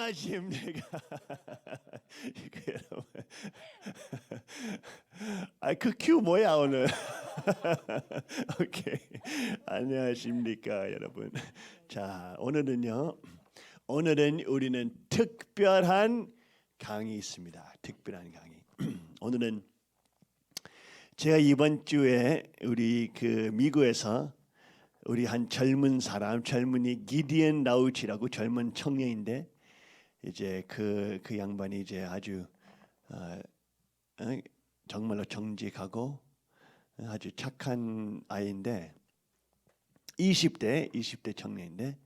안녕하십니까? 이거 여러분. 그 큐 뭐야 오늘? 오케이. 안녕하십니까 여러분. 자, 오늘은 우리는 특별한 강의 있습니다. 특별한 강의. 오늘은 제가 이번 주에 우리 미국에서 우리 한 젊은이 기디언 라우치라고 젊은 청년인데 이제 그 양반이 이제 아주 정말로 정직하고 아주 착한 아이인데 20대 청년인데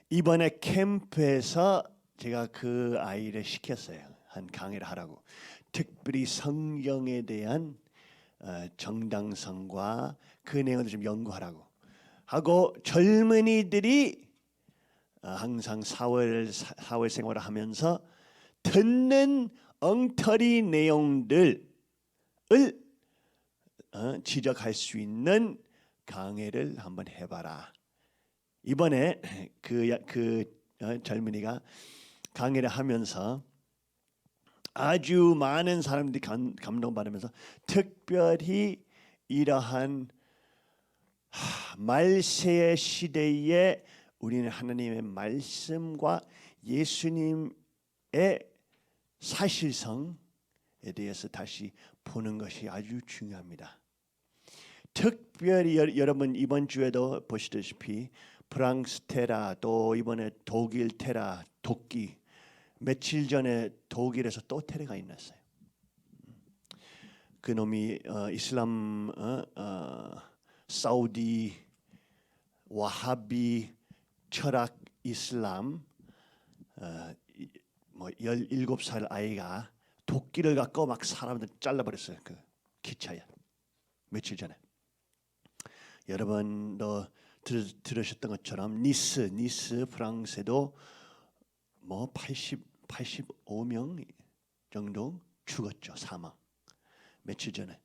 이번에 캠프에서 제가 그 아이를 시켰어요. 한 강의를 하라고. 특별히 성경에 대한 정당성과 그 내용을 좀 연구하라고 하고, 젊은이들이 항상 사회 생활을 하면서 듣는 엉터리 내용들을 지적할 수 있는 강의를 한번 해봐라. 이번에 젊은이가 강의를 하면서 아주 많은 사람들이 감동받으면서 특별히 이러한 말세의 시대에 우리는 하나님의 말씀과 예수님의 사실성에 대해서 다시 보는 것이 아주 중요합니다. 특별히 여러분 이번 주에도 보시다시피 프랑스 테러, 또 이번에 독일 테러, 독기, 며칠 전에 독일에서 또 테러가 일어났어요. 그놈이 이슬람 사우디 와하비 철학 이슬람 17살 아이가 도끼를 갖고 막 사람들 잘라버렸어요. 그 기차에 며칠 전에. 여러분도 들으셨던 것처럼 니스 프랑스에도 85명 정도 죽었죠. 사망. 며칠 전에.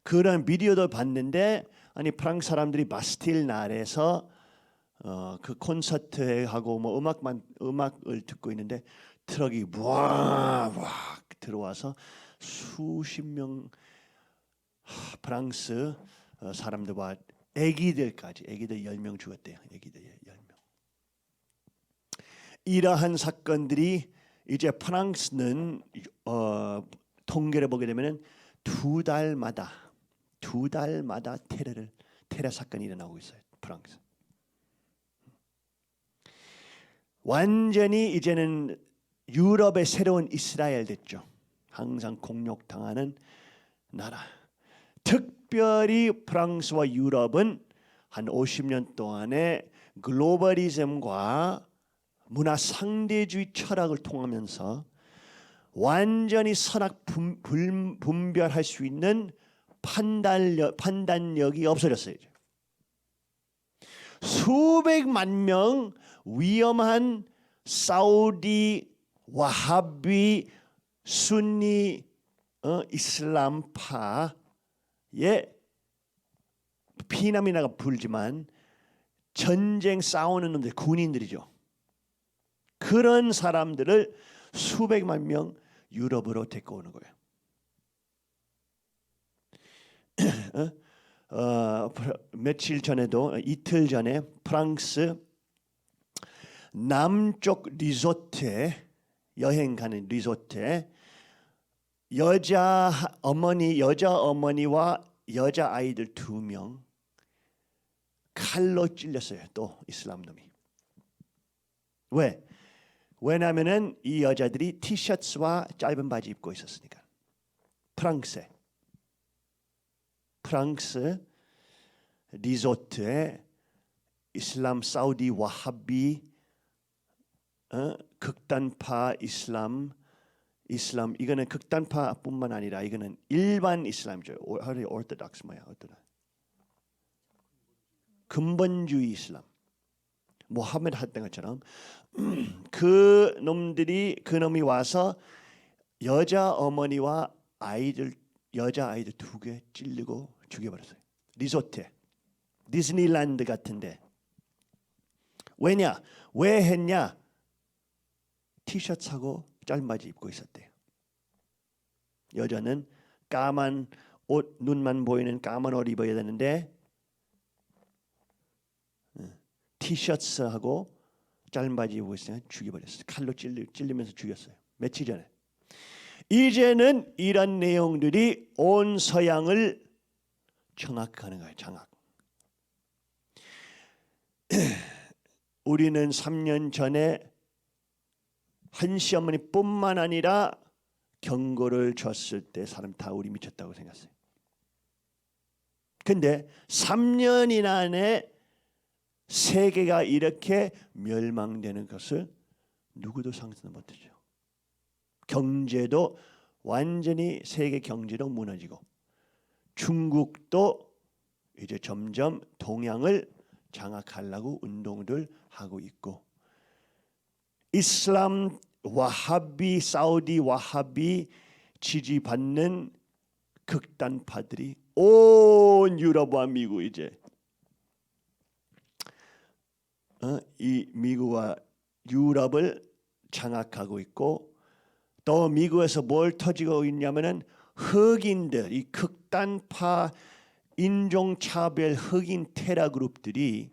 그런 비디오도 봤는데, 아니 프랑스 사람들이 바스틸 날에서 그 콘서트 하고 음악을 듣고 있는데 트럭이 와 들어와서 수십 명 프랑스 사람들과 애기들 10명 죽었대요. 애기들 10명. 이러한 사건들이 이제 프랑스는 통계를 보게 되면은 두 달마다 테러 사건이 일어나고 있어요. 프랑스. 완전히 이제는 유럽의 새로운 이스라엘 됐죠. 항상 공격당하는 나라. 특별히 프랑스와 유럽은 한 50년 동안의 글로벌리즘과 문화 상대주의 철학을 통하면서 완전히 선악 분별할 수 있는 판단력이 없어졌어요. 수백만 명 위험한 사우디 와하비 순니 이슬람파의 피난민이나 불지만 전쟁 싸우는 놈들, 군인들이죠. 그런 사람들을 수백만 명 유럽으로 데리고 오는 거예요. 이틀 전에 프랑스 남쪽 리조트에 여행 가는 리조트에 여자 어머니와 여자 아이들 2명 칼로 찔렸어요. 또 이슬람 놈이. 왜냐하면은 이 여자들이 티셔츠와 짧은 바지 입고 있었으니까. 프랑스 리조트에 이슬람 사우디 와하비 극단파 이슬람 이거는 극단파뿐만 아니라 이거는 일반 이슬람이죠. 오르토독스 근본주의 이슬람. 모하메드 했던 것처럼 그 놈이 와서 여자 어머니와 여자 아이들 2개 찔리고 죽여버렸어요. 리조트에. 디즈니랜드 같은데. 왜 했냐? 티셔츠하고 짧은 바지 입고 있었대요. 여자는 까만 옷, 눈만 보이는 까만 옷 입어야 되는데 티셔츠하고 짧은 바지 입고 있으면 죽여버렸어요. 칼로 찔리면서 죽였어요. 며칠 전에. 이제는 이런 내용들이 온 서양을 장악하는 거예요. 장악. 우리는 3년 전에 한 시어머니뿐만 아니라 경고를 줬을 때 사람 다 우리 미쳤다고 생각했어요. 근데 3년 안에 세계가 이렇게 멸망되는 것을 누구도 상상 못하죠. 경제도 완전히 세계 경제도 무너지고 중국도 이제 점점 동양을 장악하려고 운동들 하고 있고 이슬람 와하비 사우디 와하비 지지받는 극단파들이 온 유럽과 미국 이제 이 미국과 유럽을 장악하고 있고 또 미국에서 뭘 터지고 있냐면은 흑인들 이 극단파 인종차별 흑인 테러 그룹들이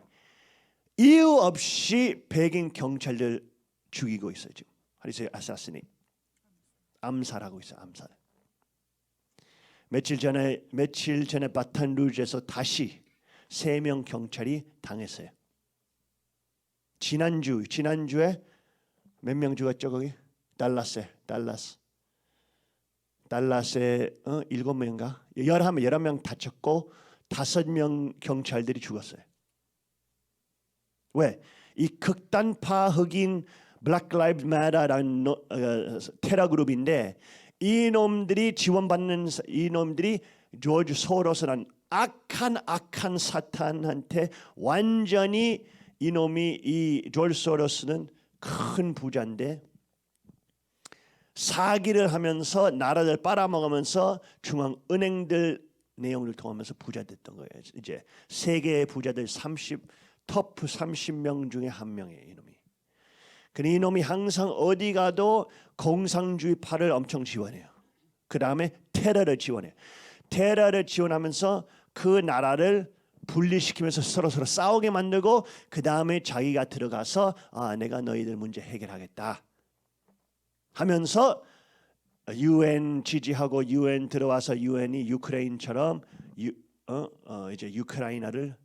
이유 없이 백인 경찰들 죽이고 있어요. 지금 하리세 아사시니 암살하고 있어요. 암살. 며칠 전에 바탄루즈에서 다시 3명 경찰이 당했어요. 지난주에 몇 명 죽었죠 거기? 달라스에 7명인가? 11명 다쳤고 5명 경찰들이 죽었어요. 왜? 이 극단파 흑인 블랙 라이브 매터라는 테러 그룹인데 이 놈들이 지원받는 이 놈들이 조지 소로스라는 악한 사탄한테 완전히 이놈이 이 조지 소로스는 큰 부자인데 사기를 하면서 나라를 빨아먹으면서 중앙은행들 내용을 통하면서 부자 됐던 거예요. 이제 세계 부자들 터프 30명 중에 한 명이에요. 이놈이. 근데 이놈이 항상 어디 가도 공산주의파를 엄청 지원해요. 그 다음에 테러를 지원해요. 테러를 지원하면서 그 나라를 분리시키면서 서로 싸우게 만들고 그 다음에 자기가 들어가서 내가 너희들 문제 해결하겠다 하면서 UN 지지하고 UN 들어와서 UN이 유크레인처럼 이제 우크라이나를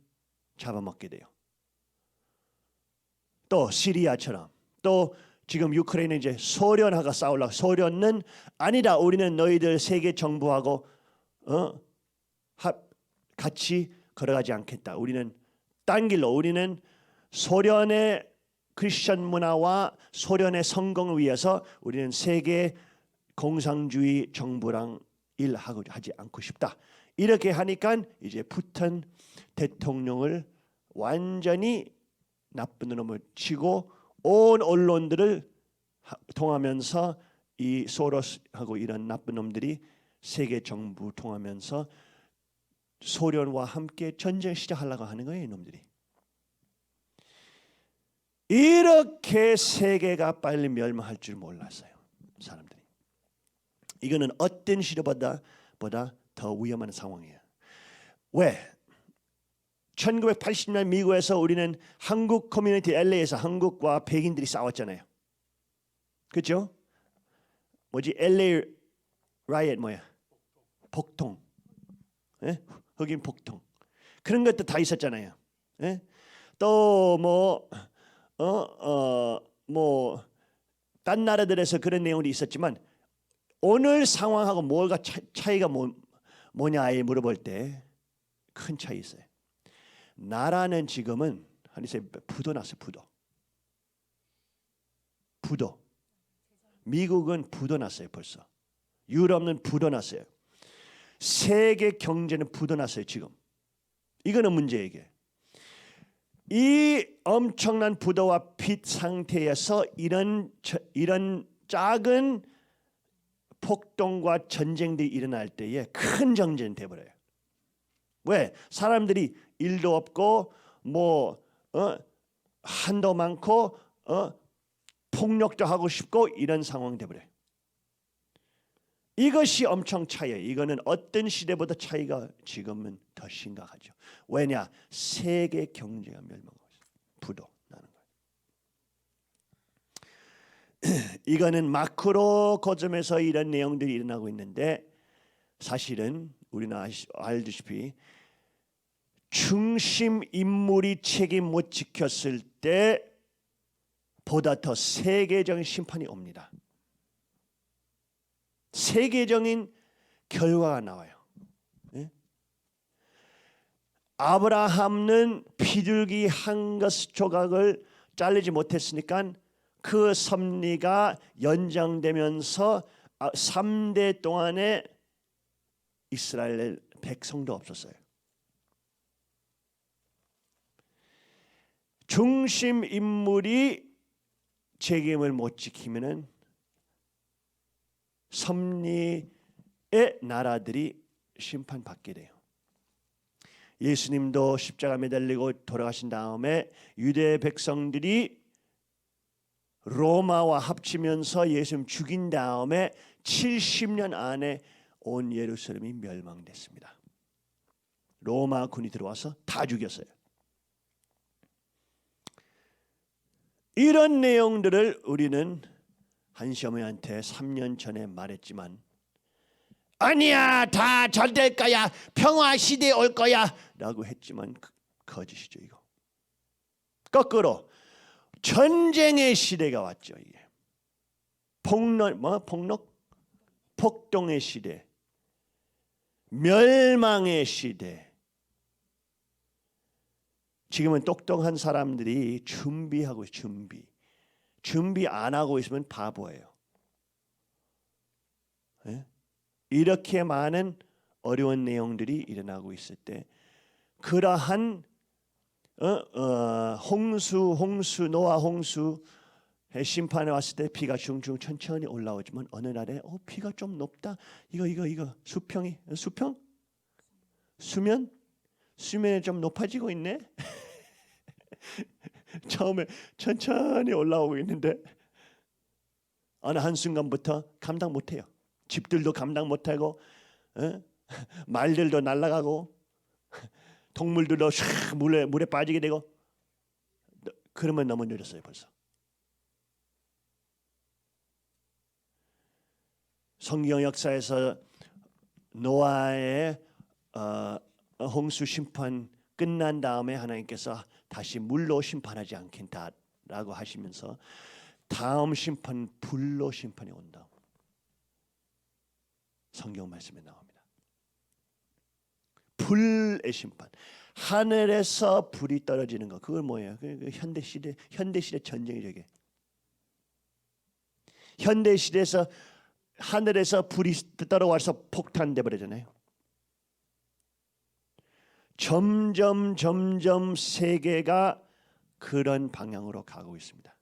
잡아먹게 돼요. 또 시리아처럼 또 지금 우크라이나 이제 소련하고 싸우려고 소련은 아니다. 우리는 너희들 세계 정부하고 같이 걸어가지 않겠다. 우리는 딴 길로 우리는 소련의 크리스천 문화와 소련의 성공을 위해서 우리는 세계 공산주의 정부랑 일하고 하지 않고 싶다. 이렇게 하니까 이제 푸틴 대통령을 완전히 나쁜 놈을 치고 온 언론들을 통하면서 이 소로스하고 이런 나쁜 놈들이 세계 정부 통하면서 소련과 함께 전쟁 시작하려고 하는 거예요. 이놈들이. 이렇게 세계가 빨리 멸망할 줄 몰랐어요. 사람들이. 이거는 어떤 시대보다 더 위험한 상황이에요. 왜? 1980년 미국에서 우리는 한국 커뮤니티 LA에서 한국과 백인들이 싸웠잖아요. 그렇죠? 뭐지? LA riot 뭐야? 폭동. 예? 흑인 폭동. 그런 것도 다 있었잖아요. 예? 또 딴 나라들에서 그런 내용이 있었지만 오늘 상황하고 뭐가 차이가 뭐냐에 물어볼 때 큰 차이 있어요. 나라는 지금은 부도 났어요. 부도. 미국은 부도 났어요. 벌써. 유럽은 부도 났어요. 세계 경제는 부도 났어요. 지금. 이거는 문제예요. 이게. 이 엄청난 부도와 빚 상태에서 이런 작은 폭동과 전쟁들이 일어날 때에 큰 전쟁이 돼버려요. 왜? 사람들이 일도 없고 한도 많고 폭력도 하고 싶고 이런 상황 돼버려요. 이것이 엄청 차이예요. 이거는 어떤 시대보다 차이가 지금은 더 심각하죠. 왜냐? 세계 경제가 멸망하고 있어요. 부도 나는 거예요. 이거는 마크로 거점에서 이런 내용들이 일어나고 있는데 사실은 우리는 알다시피 중심 인물이 책임 못 지켰을 때 보다 더 세계적인 심판이 옵니다. 세계적인 결과가 나와요. 예? 아브라함은 비둘기 한 것 조각을 자르지 못했으니까 그 섭리가 연장되면서 3대 동안에 이스라엘 백성도 없었어요. 중심 인물이 책임을 못 지키면은 섭리의 나라들이 심판받게 돼요. 예수님도 십자가 매달리고 돌아가신 다음에 유대 백성들이 로마와 합치면서 예수님 죽인 다음에 70년 안에 온 예루살렘이 멸망됐습니다. 로마군이 들어와서 다 죽였어요. 이런 내용들을 우리는 한시어머니한테 3년 전에 말했지만 아니야, 다 잘 될 거야, 평화 시대에 올 거야 라고 했지만 거짓이죠. 이거 거꾸로 전쟁의 시대가 왔죠. 이게 폭동의 시대, 멸망의 시대. 지금은 똑똑한 사람들이 준비하고 준비 안 하고 있으면 바보예요. 네? 이렇게 많은 어려운 내용들이 일어나고 있을 때 그러한 노아 홍수의 심판에 왔을 때 비가 중중 천천히 올라오지만 어느 날에 비가 좀 높다. 이거 수면이 좀 높아지고 있네. 처음에 천천히 올라오고 있는데 어느 한순간부터 감당 못해요. 집들도 감당 못하고 말들도 날아가고 동물들도 물에 빠지게 되고 그러면 너무 늦었어요. 벌써. 성경 역사에서 노아의 홍수 심판 끝난 다음에 하나님께서 다시 물로 심판하지 않겠다라고 하시면서 다음 심판 불로 심판이 온다. 성경 말씀에 나옵니다. 불의 심판. 하늘에서 불이 떨어지는 거. 그걸 뭐예요? 그 현대 시대 전쟁이죠. 이게. 현대 시대에서 하늘에서 불이 떨어와서 폭탄돼 버리잖아요. 점점 세계가 그런 방향으로 가고 있습니다.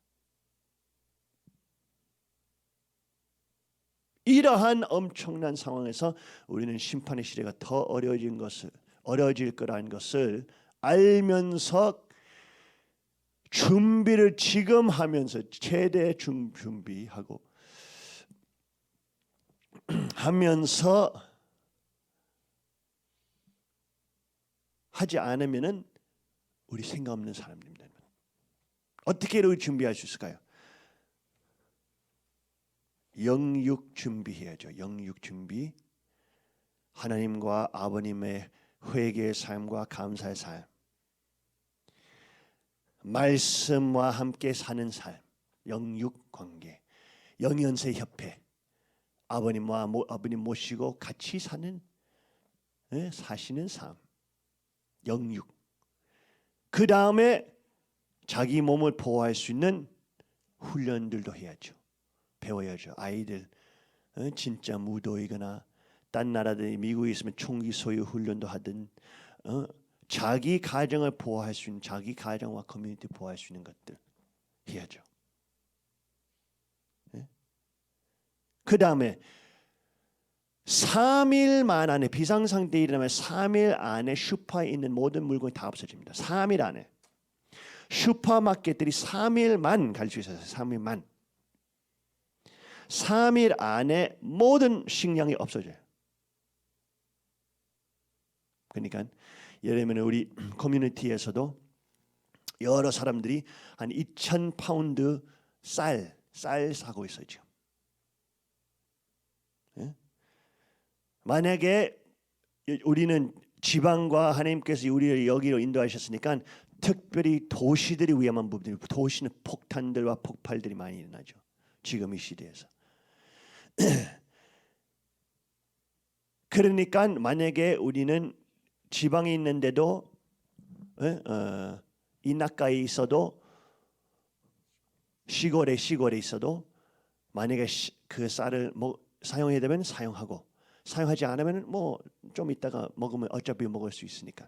이러한 엄청난 상황에서 우리는 심판의 시대가 더 어려워질 거라는 것을 알면서 준비를 지금 하면서 최대 준비하고 하면서 하지 않으면은 우리 생각 없는 사람들입니다. 어떻게 우리 준비할 수 있을까요? 영육 준비해야죠. 영육 준비. 하나님과 아버님의 회개의 삶과 감사의 삶. 말씀과 함께 사는 삶. 영육 관계. 영연세 협회. 아버님과 아버님 모시고 같이 사시는 삶. 영육. 그 다음에 자기 몸을 보호할 수 있는 훈련들도 해야죠. 배워야죠. 아이들 진짜 무도이거나 딴 나라들 미국에 있으면 총기 소유 훈련도 하든 자기 가정을 보호할 수 있는 자기 가정과 커뮤니티 보호할 수 있는 것들 해야죠. 그 다음에 3일만 안에 비상상태에 일어나면 3일 안에 슈퍼에 있는 모든 물건이 다 없어집니다. 3일 안에 슈퍼마켓들이 3일만 갈 수 있어요. 3일만. 3일 안에 모든 식량이 없어져요. 그러니까 예를 들면 우리 커뮤니티에서도 여러 사람들이 한 2,000파운드 쌀 사고 있어요 지금. 예? 만약에 우리는 지방과 하나님께서 우리를 여기로 인도하셨으니까 특별히 도시들이 위험한 부분들, 도시는 폭탄들과 폭발들이 많이 일어나죠. 지금 이 시대에서. 그러니까 만약에 우리는 지방에 있는데도 인하가에 있어도 시골에 있어도 만약에 그 쌀을 사용해야 되면 사용하고 사용하지 않으면 뭐 좀 이따가 먹으면 어차피 먹을 수 있으니까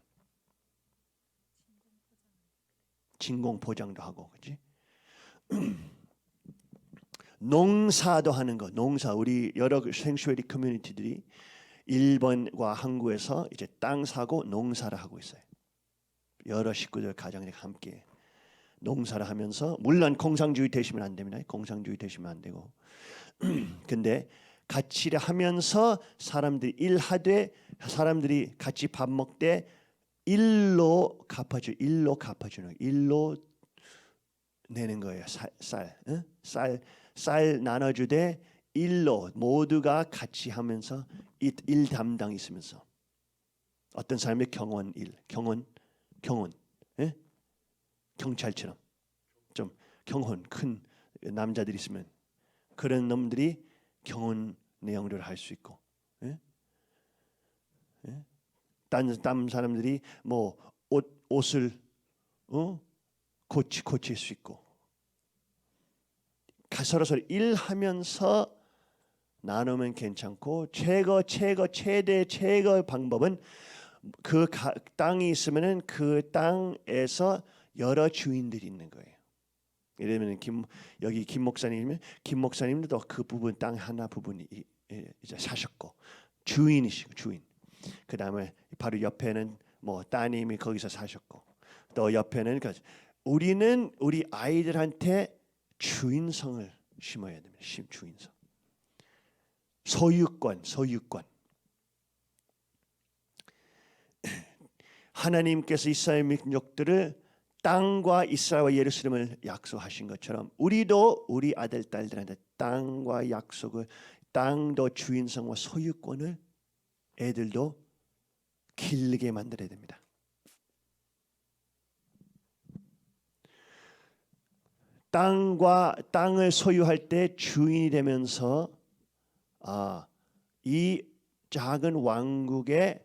진공 포장도 하고 그렇지. 농사도 하는 거. 농사 우리 여러 생슈에리 커뮤니티들이 일본과 한국에서 이제 땅 사고 농사를 하고 있어요. 여러 식구들 가정들이 함께 농사를 하면서 물론 공산주의 되시면 안 됩니다. 공산주의 되시면 안 되고. 근데 같이 하면서 사람들이 일하되 사람들이 같이 밥 먹되 일로 갚아주는 일로 내는 거예요. 쌀 나눠주되 일로 모두가 같이 하면서 일 담당 있으면서 어떤 사람이 경원 예? 경찰처럼 좀 경혼 큰 남자들이 있으면 그런 놈들이 경혼 내용들을 할 수 있고, 예? 예? 딴 사람들이 뭐 옷을 고칠 수 있고, 서로 일하면서 나누면 괜찮고 최대 방법은 그 땅이 있으면은 그 땅에서 여러 주인들이 있는 거예요. 예를 들면 여기 김 목사님도 그 부분 땅 하나 부분이 이제 사셨고 주인이시고 주인. 그 다음에 바로 옆에는 뭐 따님이 거기서 사셨고 또 옆에는 우리는 우리 아이들한테 주인성을 심어야 됩니다. 주인성. 소유권. 하나님께서 이스라엘 민족들을 땅과 이스라엘과 예루살렘을 약속하신 것처럼 우리도 우리 아들 딸들한테 땅과 약속을 땅도 주인성과 소유권을 애들도 길게 만들어야 됩니다. 땅을 소유할 때 주인이 되면서 이 작은 왕국의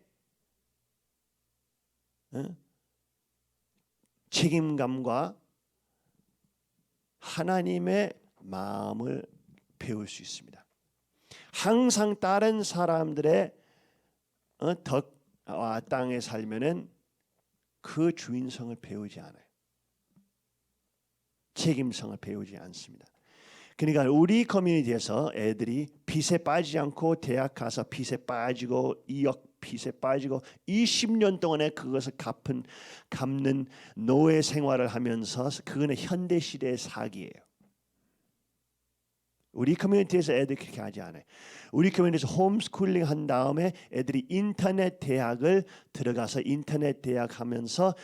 책임감과 하나님의 마음을 배울 수 있습니다. 항상 다른 사람들의 덕과 땅에 살면은 그 주인성을 배우지 않아요. 책임성을 배우지 않습니다. 그러니까 우리 커뮤니티에서 애들이 빚에 빠지지 않고 대학 가서 빚에 빠지고 2억 빚에 빠지고 20년 동안에 그것을 갚는 노예 생활을 하면서 그거는 현대 시대의 사기예요. 우리 커뮤니티에서 애들이 그렇게 하지 않아요. 우리 커뮤니티에서 홈스쿨링 한 다음에 애들이 인터넷 대학을 들어가서 인터넷 대학 하면서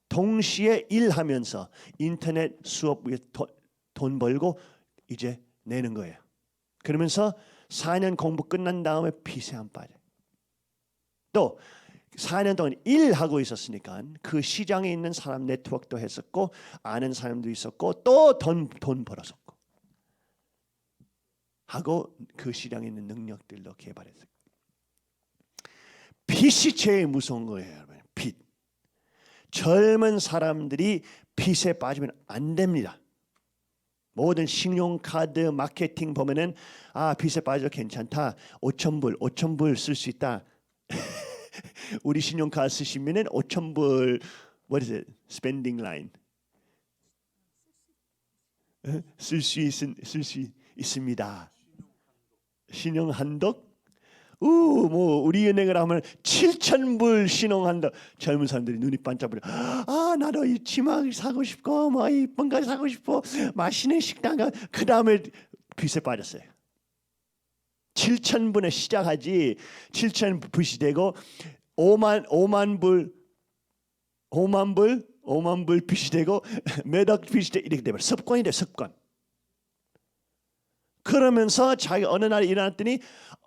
동시에 일하면서 인터넷 수업 위에 돈 벌고 이제 내는 거예요. 그러면서 4년 공부 끝난 다음에 빚에 안 빠져요. 또 4년 동안 일하고 있었으니까 그 시장에 있는 사람 네트워크도 했었고 아는 사람도 있었고 또 돈 벌었었고 하고 그 시장에 있는 능력들도 개발했어요. 빚이 제일 무서운 거예요, 여러분. 빚. 젊은 사람들이 빚에 빠지면 안 됩니다. 모든 신용카드 마케팅 보면은 빚에 빠져 괜찮다. 5,000불 쓸 수 있다. 우리 신용카드 쓰시면은 5,000불 what is it? spending line 쓸 수 있습니다. 신용 한독 뭐 우리 은행을 하면 7,000불 신용한다. 젊은 사람들이 눈이 반짝거려. 나도 이 치마 사고 싶고 뭐 이쁜 거 사고 싶고 맛있는 식당 가. 그 다음에 빚에 빠졌어요. 7,000불에 시작하지 7,000불이 되고 5만 불 빚이 되고 몇억 빚이 되고 이렇게 되면 습관이 돼. 습관. 그러면서 자기 어느 날 일어났더니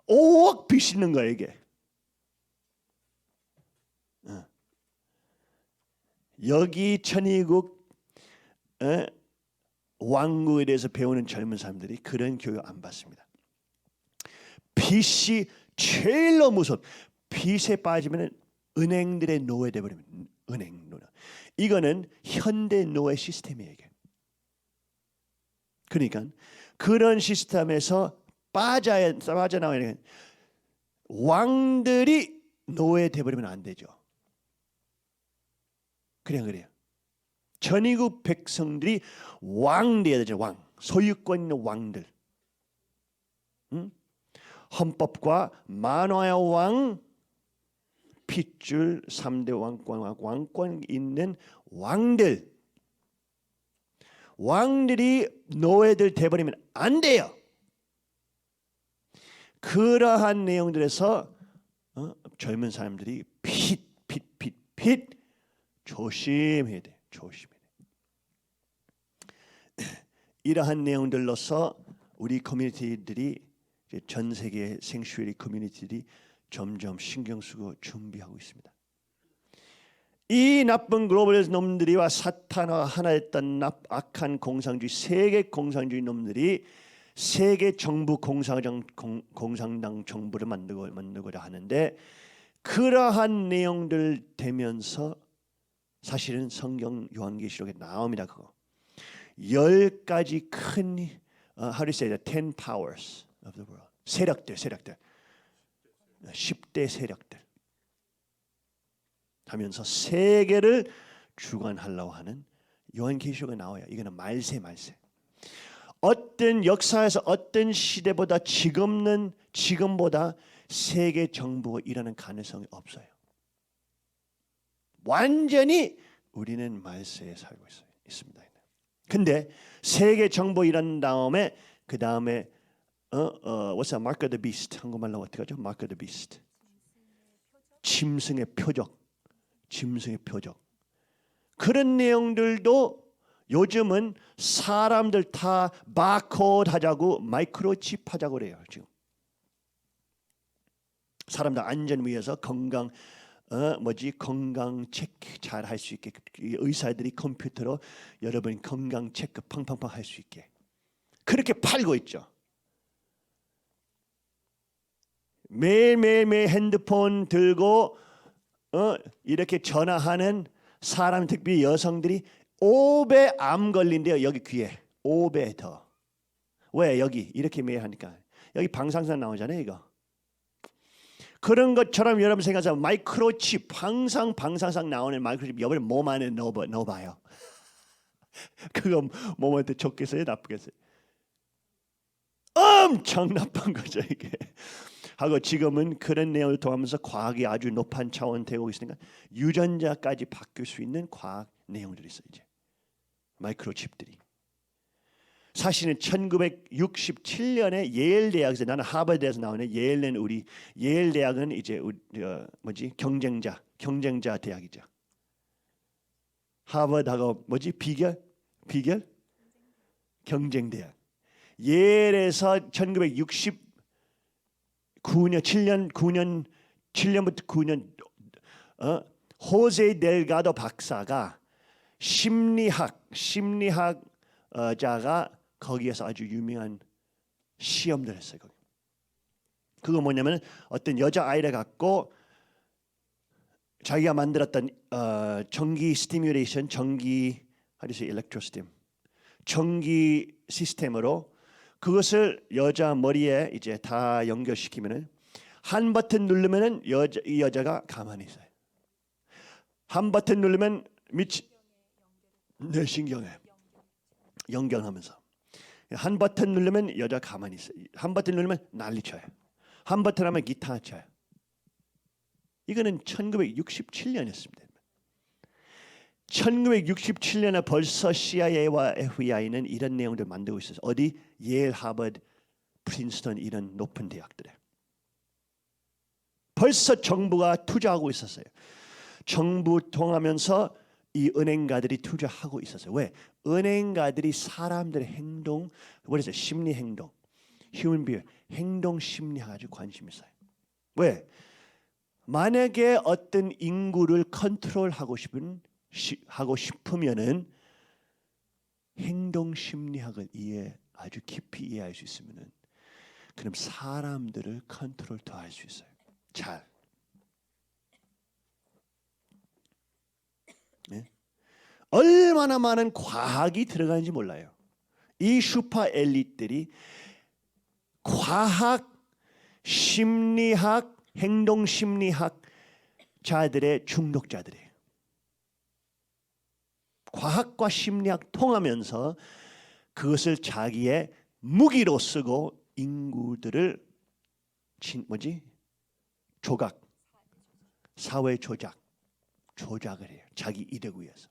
5억 빚이 있는 거야 이게. 여기 천의국 왕국에 대해서 배우는 젊은 사람들이 그런 교육 안 받습니다. 빚이 제일로 무서워. 빚에 빠지면 은행들의 노예 되버리면 은행 노예. 이거는 현대 노예 시스템이에요. 이게. 그러니까 그런 시스템에서 빠져나와야 왕들이 노예 되버리면 안 되죠. 그래요. 전이국 백성들이 왕 돼야 되죠. 왕. 소유권 있는 왕들. 헌법과 만화의 왕, 핏줄 3대 왕권 있는 왕들. 왕들이 노예들 돼버리면 안 돼요. 그러한 내용들에서 젊은 사람들이 핏 조심해야 돼. 조심해야 돼. 이러한 내용들로서 우리 커뮤니티들이 전 세계 생슈에리 커뮤니티들이 점점 신경 쓰고 준비하고 있습니다. 이 나쁜 글로벌 놈들이와 사탄과 하나였던 악한 공산주의 세계 공산주의 놈들이 세계 정부 공산당 정부를 만들고자 하는데 그러한 내용들 되면서 사실은 성경 요한계시록에 나옵니다. 그거 10가지 큰 how do you say that? 10 powers of the world. 세력들 10대 세력들 하면서 세계를 주관하려고 하는 요한계시록에 나와요. 이거는 말세. 어떤 역사에서 어떤 시대보다 지금보다 세계 정부가 일하는 가능성이 없어요. 완전히 우리는 말세에 살고 있습니다. 근데 세계 정부 일한 다음에 그 다음에 what's that? Mark of the Beast. 한국말로 어떻게 하죠? Mark of the Beast. 짐승의 표적. 그런 내용들도 요즘은 사람들 다 바코드 하자고 마이크로칩 하자고 그래요. 지금 사람들 안전 위해서 건강 체크 잘 할 수 있게 의사들이 컴퓨터로 여러분 건강 체크 팡팡팡 할 수 있게 그렇게 팔고 있죠. 매일 핸드폰 들고 이렇게 전화하는 사람 특히 여성들이 5배 암 걸린대요. 여기 귀에 5배 더. 왜 여기 이렇게 매일 하니까 여기 방사선 나오잖아요. 이거. 그런 것처럼 여러분 생각하세요. 마이크로칩 항상 방사선 나오는 마이크로칩 여러분 몸 안에 넣어봐요. 그거 몸한테 좋겠어요? 나쁘겠어요? 엄청 나쁜 거죠 이게. 하고 지금은 그런 내용을 통하면서 과학이 아주 높은 차원 되고 있으니까 유전자까지 바뀔 수 있는 과학 내용들이 있어요. 이제 마이크로칩들이. 사실은 1967년에 예일 대학에서 나는 하버드에서 나오는 예일은 우리 예일 대학은 이제 경쟁자 대학이죠. 하버드하고 비결 경쟁 대학. 예일에서 1969년 7년부터 9년 호세 델가도 박사가 심리학자가 거기에서 아주 유명한 시험들 했어요. 그거 뭐냐면 어떤 여자 아이를 갖고 자기가 만들었던 전기 스티뮬레이션, 전기 시스템으로 그것을 여자 머리에 이제 다 연결시키면은 한 버튼 누르면은 이 여자가 가만히 있어요. 한 버튼 누르면 신경에 연결하면서 한 버튼 누르면 여자 가만히 있어요. 한 버튼 누르면 난리쳐요. 한 번 하면 기타 쳐요. 이거는 1967년이었습니다. 1967년에 벌써 CIA와 FBI는 이런 내용들을 만들고 있었어요. 어디? 예일, 하버드, 프린스턴 이런 높은 대학들에. 벌써 정부가 투자하고 있었어요. 정부 통하면서 이 은행가들이 투자하고 있었어요. 왜? 은행가들이 사람들의 행동, 뭐래서 심리 행동, human behavior, 행동 심리학 아주 관심이 있어요. 왜? 만약에 어떤 인구를 컨트롤하고 싶으면은 행동 심리학을 아주 깊이 이해할 수 있으면은 그럼 사람들을 컨트롤 더 할 수 있어요. 잘. 네? 얼마나 많은 과학이 들어가는지 몰라요. 이 슈퍼 엘리트들이 과학, 심리학, 행동 심리학 자들의 중독자들이에요. 과학과 심리학 통하면서 그것을 자기의 무기로 쓰고 인구들을 조각, 사회 조작을 해요. 자기 이득 위해서.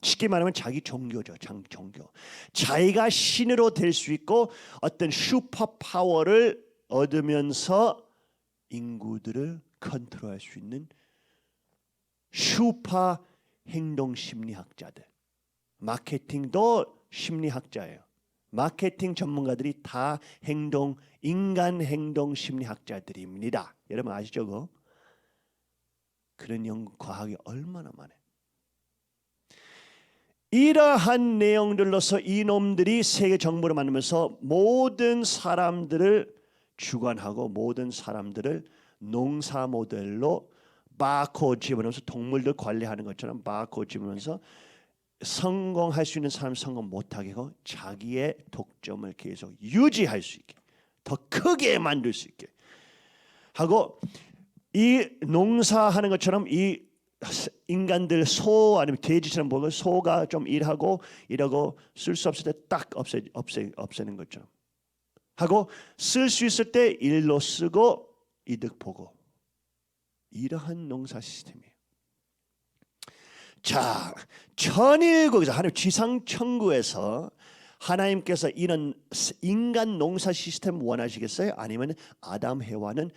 쉽게 말하면 자기 종교죠. 종교. 자기가 신으로 될 수 있고 어떤 슈퍼 파워를 얻으면서 인구들을 컨트롤할 수 있는 슈퍼 행동 심리학자들. 마케팅도 심리학자예요. 마케팅 전문가들이 다 인간 행동 심리학자들입니다. 여러분 아시죠? 그거? 그런 연구 과학이 얼마나 많아요. 이러한 내용들로서 이놈들이 세계 정부를 만들면서 모든 사람들을 주관하고 모든 사람들을 농사 모델로 바코드 집어넣으면서 동물들 관리하는 것처럼 바코드 집어넣으면서 성공할 수 있는 사람 성공 못하게 하고 자기의 독점을 계속 유지할 수 있게 더 크게 만들 수 있게 하고 이 농사하는 것처럼 이 인간들 소 아니면 돼지처럼 보고 소가 좀 일하고 쓸 수 없을 때 딱 없애는 것처럼 하고 쓸 수 있을 때 일로 쓰고 이득 보고 이러한 농사 시스템이에요. 자, 천일국에서 하나님 지상 천국에서 하나님께서 이런 인간 농사 시스템 원하시겠어요? 아니면 아담 해와는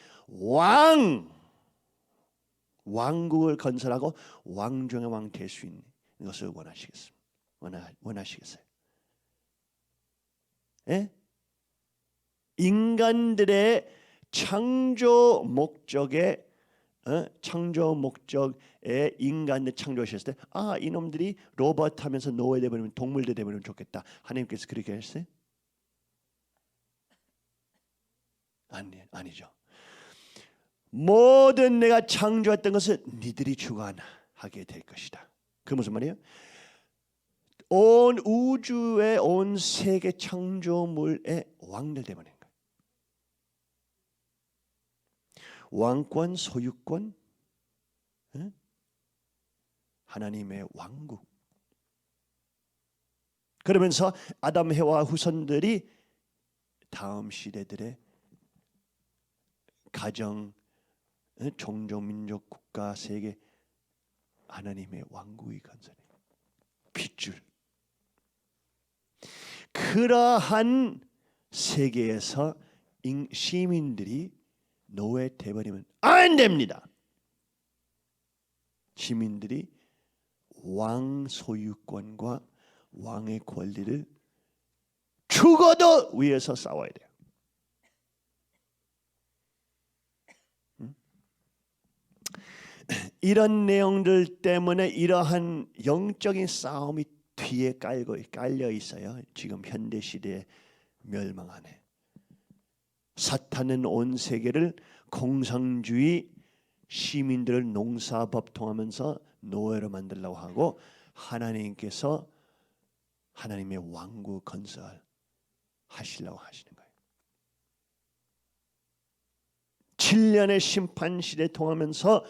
왕국을 건설하고 왕 중의 왕 될 수 있는 것을 원하시겠어요? 예? 인간들의 창조 목적에 인간을 창조하셨을 때 이놈들이 로봇 하면서 노예 되버리면 동물들 되버리면 좋겠다. 하나님께서 그렇게 하셨어요? 아니죠. 모든 내가 창조했던 것을 니들이 주관하게 될 것이다. 그 무슨 말이에요? 온 우주의 온 세계 창조물의 왕들 되버리는 거예요. 왕권, 소유권, 하나님의 왕국. 그러면서 아담 해와 후손들이 다음 시대들의 가정, 종족, 민족, 국가, 세계 하나님의 왕국이 건설해요. 핏줄. 그러한 세계에서 시민들이 노예 돼버리면 안 됩니다. 시민들이 왕 소유권과 왕의 권리를 죽어도 위해서 싸워야 돼요. 이런 내용들 때문에 이러한 영적인 싸움이 뒤에 깔려 있어요. 지금 현대 시대의 멸망 안에 사탄은 온 세계를 공산주의 시민들을 농사법 통하면서 노예로 만들려고 하고 하나님께서 하나님의 왕국 건설 하시려고 하시는 거예요. 7년의 심판 시대 통하면서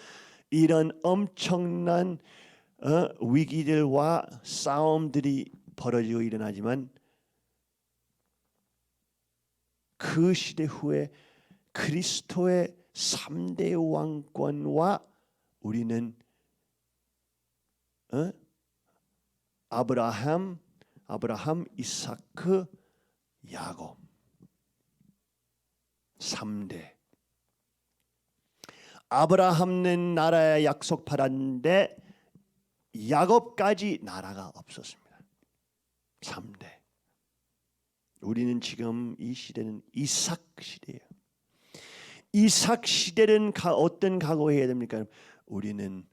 이런 엄청난 위기들과 싸움들이 벌어지고 일어나지만 그 시대 후에 그리스도의 3대 왕권과 우리는 아브라함, 이삭, 야곱 3대. 아브라함은 나라의 약속 받았는데 야곱까지 나라가 없었습니다. 3대. 우리는 지금 이 시대는 이삭 시대예요. 이삭 시대는 어떤 각오해야 됩니까? 우리는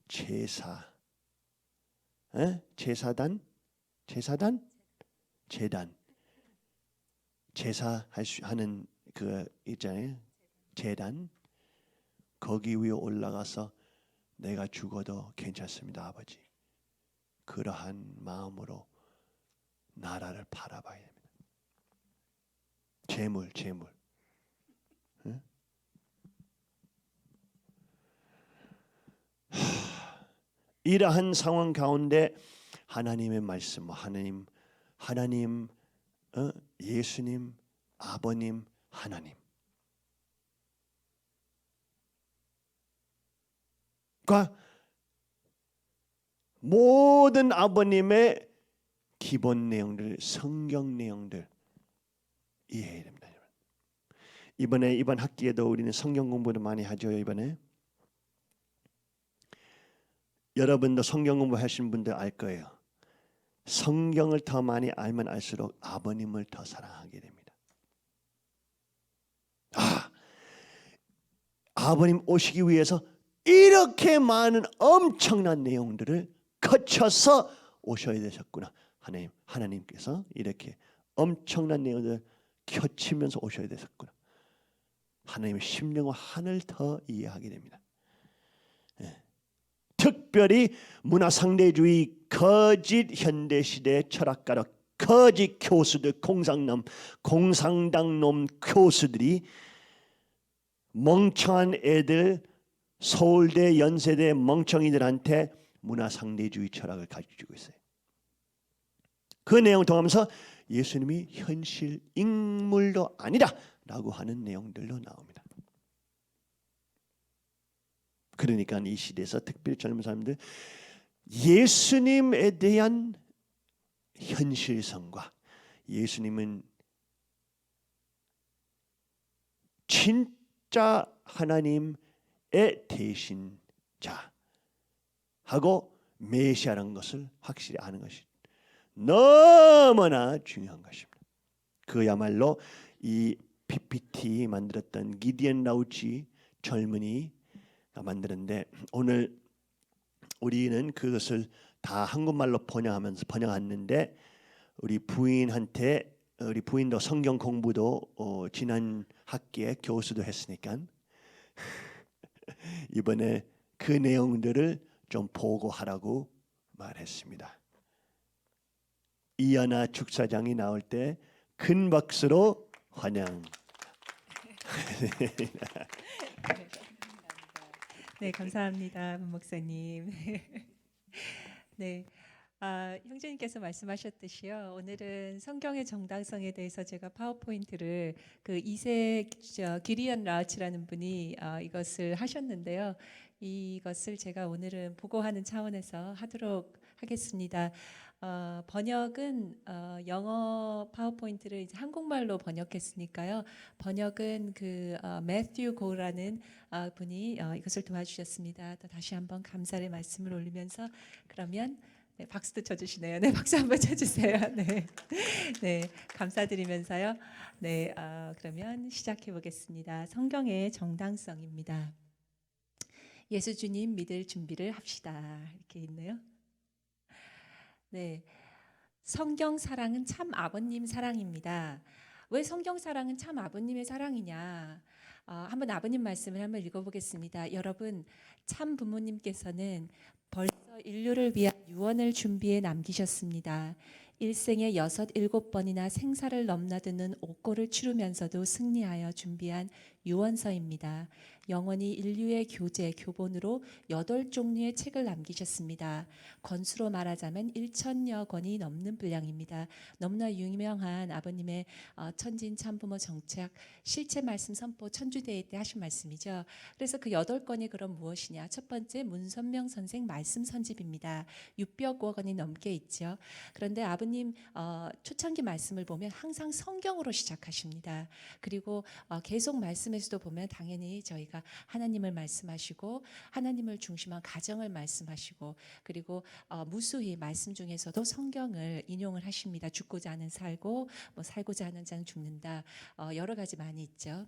제사, 제사단, 제사 하는 그 있잖아요. 제단. 거기 위에 올라가서 내가 죽어도 괜찮습니다, 아버지. 그러한 마음으로 나라를 바라봐야 됩니다. 재물. 이러한 상황 가운데 하나님의 말씀, 하나님, 예수님, 아버님, 하나님. 그러니까 모든 아버님의 기본 내용들, 성경 내용들 이해해야 됩니다. 이번 학기에도 우리는 성경 공부를 많이 하죠. 이번에 여러분도 성경 공부하시는 분들 알 거예요. 성경을 더 많이 알면 알수록 아버님을 더 사랑하게 됩니다. 아버님 오시기 위해서 이렇게 많은 엄청난 내용들을 거쳐서 오셔야 되셨구나. 하나님께서 이렇게 엄청난 내용들을 겹치면서 오셔야 되셨구나. 하나님의 심령과 하늘 더 이해하게 됩니다. 특별히 문화상대주의 거짓 현대시대 철학가로 거짓 교수들, 공산당놈 교수들이 멍청한 애들, 서울대, 연세대 멍청이들한테 문화상대주의 철학을 가르치고 있어요. 그 내용을 통하면서 예수님이 현실 인물도 아니다 라고 하는 내용들로 나옵니다. 그러니까 이 시대에서 특별히 젊은 사람들 예수님에 대한 현실성과 예수님은 진짜 하나님의 대신자하고 메시아라는 것을 확실히 아는 것이 너무나 중요한 것입니다. 그야말로 이 PPT 만들었던 기디언 라우치 젊은이가 만드는데 오늘 우리는 그것을 다 한국말로 번역했는데 우리 부인도 성경 공부도 지난 학기에 교수도 했으니까 이번에 그 내용들을 좀 보고하라고 말했습니다. 이하나 축사장이 나올 때 큰 박수로 환영. 네, 감사합니다, 문 목사님. 네, 형제님께서 말씀하셨듯이요. 오늘은 성경의 정당성에 대해서 제가 파워포인트를 그 기리언 라우치라는 분이 이것을 하셨는데요. 이것을 제가 오늘은 보고하는 차원에서 하도록 하겠습니다. 번역은 영어 파워포인트를 이제 한국말로 번역했으니까요. 번역은 그 매튜 고라는 분이 이것을 도와주셨습니다. 또 다시 한번 감사의 말씀을 올리면서 그러면 네, 박수도 쳐주시네요. 네, 박수 한번 쳐주세요. 네, 네, 감사드리면서요. 네, 그러면 시작해 보겠습니다. 성경의 정당성입니다. 예수 주님 믿을 준비를 합시다. 이렇게 있네요. 네, 성경 사랑은 참 아버님 사랑입니다. 왜 성경 사랑은 참 아버님의 사랑이냐? 한번 아버님 말씀을 한번 읽어보겠습니다. 여러분, 참 부모님께서는 벌써 인류를 위한 유언을 준비해 남기셨습니다. 일생에 6, 7번이나 생사를 넘나드는 옥고를 치르면서도 승리하여 준비한 유언서입니다. 영원히 인류의 교재, 교본으로 8종류의 책을 남기셨습니다. 권수로 말하자면 1,000여 권이 넘는 분량입니다. 너무나 유명한 아버님의 천진 참부모 정책 실체 말씀 선포 천주대회 때 하신 말씀이죠. 그래서 그 8권이 그럼 무엇이냐? 첫 번째 문선명 선생 말씀 선집입니다. 600여 권이 넘게 있죠. 그런데 아버님 초창기 말씀을 보면 항상 성경으로 시작하십니다. 그리고 계속 말씀에서도 보면 당연히 저희가 하나님을 말씀하시고 하나님을 중심한 가정을 말씀하시고 그리고 무수히 말씀 중에서도 성경을 인용을 하십니다. 죽고자 하는 살고 뭐 살고자 하는 자는 죽는다. 여러 가지 많이 있죠.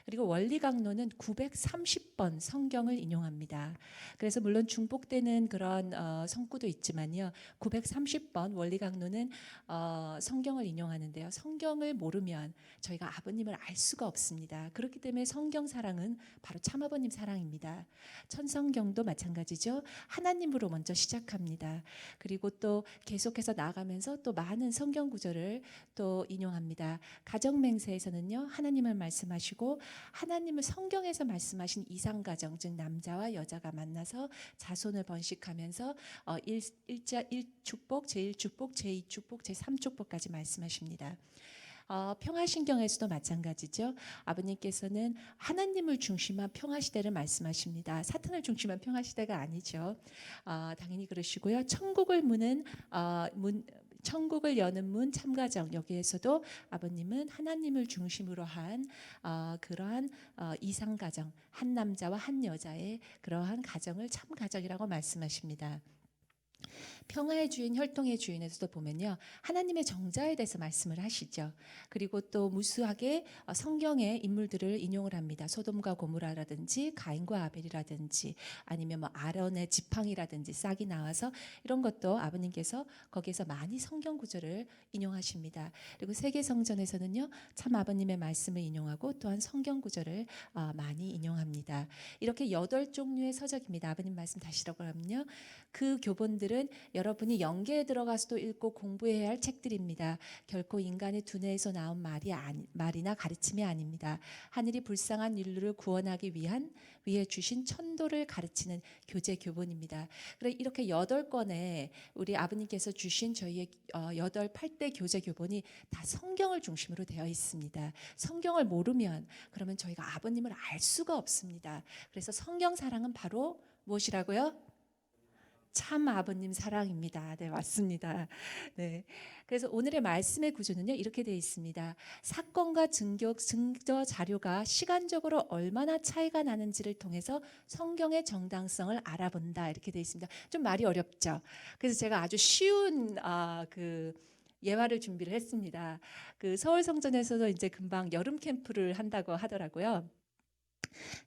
그리고 원리 강론은 930번 성경을 인용합니다. 그래서 물론 중복되는 그런 성구도 있지만요. 930번 원리 강론은 성경을 인용하는데요. 성경을 모르면 저희가 아버님을 알 수가 없습니다. 그렇기 때문에 성경 사랑은 바로 참아버님 사랑입니다. 천성경도 마찬가지죠. 하나님으로 먼저 시작합니다. 그리고 또 계속해서 나아가면서 또 많은 성경 구절을 또 인용합니다. 가정맹세에서는요. 하나님을 말씀하시고 하나님을 성경에서 말씀하신 이상가정 즉 남자와 여자가 만나서 자손을 번식하면서 1축복, 제1축복, 제2축복, 제3축복까지 말씀하십니다. 평화신경에서도 마찬가지죠. 아버님께서는 하나님을 중심한 평화시대를 말씀하십니다. 사탄을 중심한 평화시대가 아니죠. 당연히 그러시고요. 천국을 여는 문 참가정 여기에서도 아버님은 하나님을 중심으로 한 그러한 이상가정 한 남자와 한 여자의 그러한 가정을 참가정이라고 말씀하십니다. 평화의 주인, 혈통의 주인에서도 보면요. 하나님의 정자에 대해서 말씀을 하시죠. 그리고 또 무수하게 성경의 인물들을 인용을 합니다. 소돔과 고모라라든지 가인과 아벨이라든지 아니면 뭐 아론의 지팡이라든지 싹이 나와서 이런 것도 아버님께서 거기에서 많이 성경 구절을 인용하십니다. 그리고 세계성전에서는요. 참 아버님의 말씀을 인용하고 또한 성경 구절을 많이 인용합니다. 이렇게 8종류의 서적입니다. 아버님 말씀 다시라고 하면요. 그 교본들은 여러분이 영계에 들어가서도 읽고 공부해야 할 책들입니다. 결코 인간의 두뇌에서 나온 말이나 가르침이 아닙니다. 하늘이 불쌍한 인류를 구원하기 위해 주신 천도를 가르치는 교재 교본입니다. 그래 이렇게 8권의 우리 아버님께서 주신 저희의 8대 교재 교본이 다 성경을 중심으로 되어 있습니다. 성경을 모르면 그러면 저희가 아버님을 알 수가 없습니다. 그래서 성경 사랑은 바로 무엇이라고요? 참 아버님 사랑입니다. 네, 맞습니다. 네. 그래서 오늘의 말씀의 구조는요, 이렇게 되어 있습니다. 사건과 증거 자료가 시간적으로 얼마나 차이가 나는지를 통해서 성경의 정당성을 알아본다. 이렇게 되어 있습니다. 좀 말이 어렵죠. 그래서 제가 아주 쉬운 예화를 준비를 했습니다. 그 서울 성전에서도 이제 금방 여름 캠프를 한다고 하더라고요.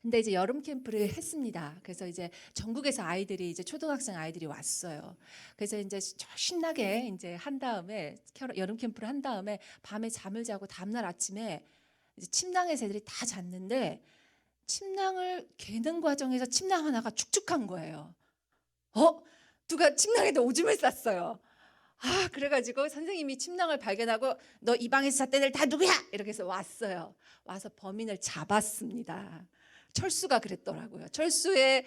근데 이제 여름 캠프를 했습니다. 그래서 이제 전국에서 아이들이 이제 초등학생 아이들이 왔어요. 그래서 이제 신나게 이제 한 다음에 여름 캠프를 한 다음에 밤에 잠을 자고 다음날 아침에 이제 침낭에서 애들이 다 잤는데 침낭을 개는 과정에서 침낭 하나가 축축한 거예요. 누가 침낭에다 오줌을 쌌어요. 그래가지고 선생님이 침낭을 발견하고 너 이 방에서 잤던 애들 다 누구야? 이렇게 해서 왔어요. 와서 범인을 잡았습니다. 철수가 그랬더라고요. 철수의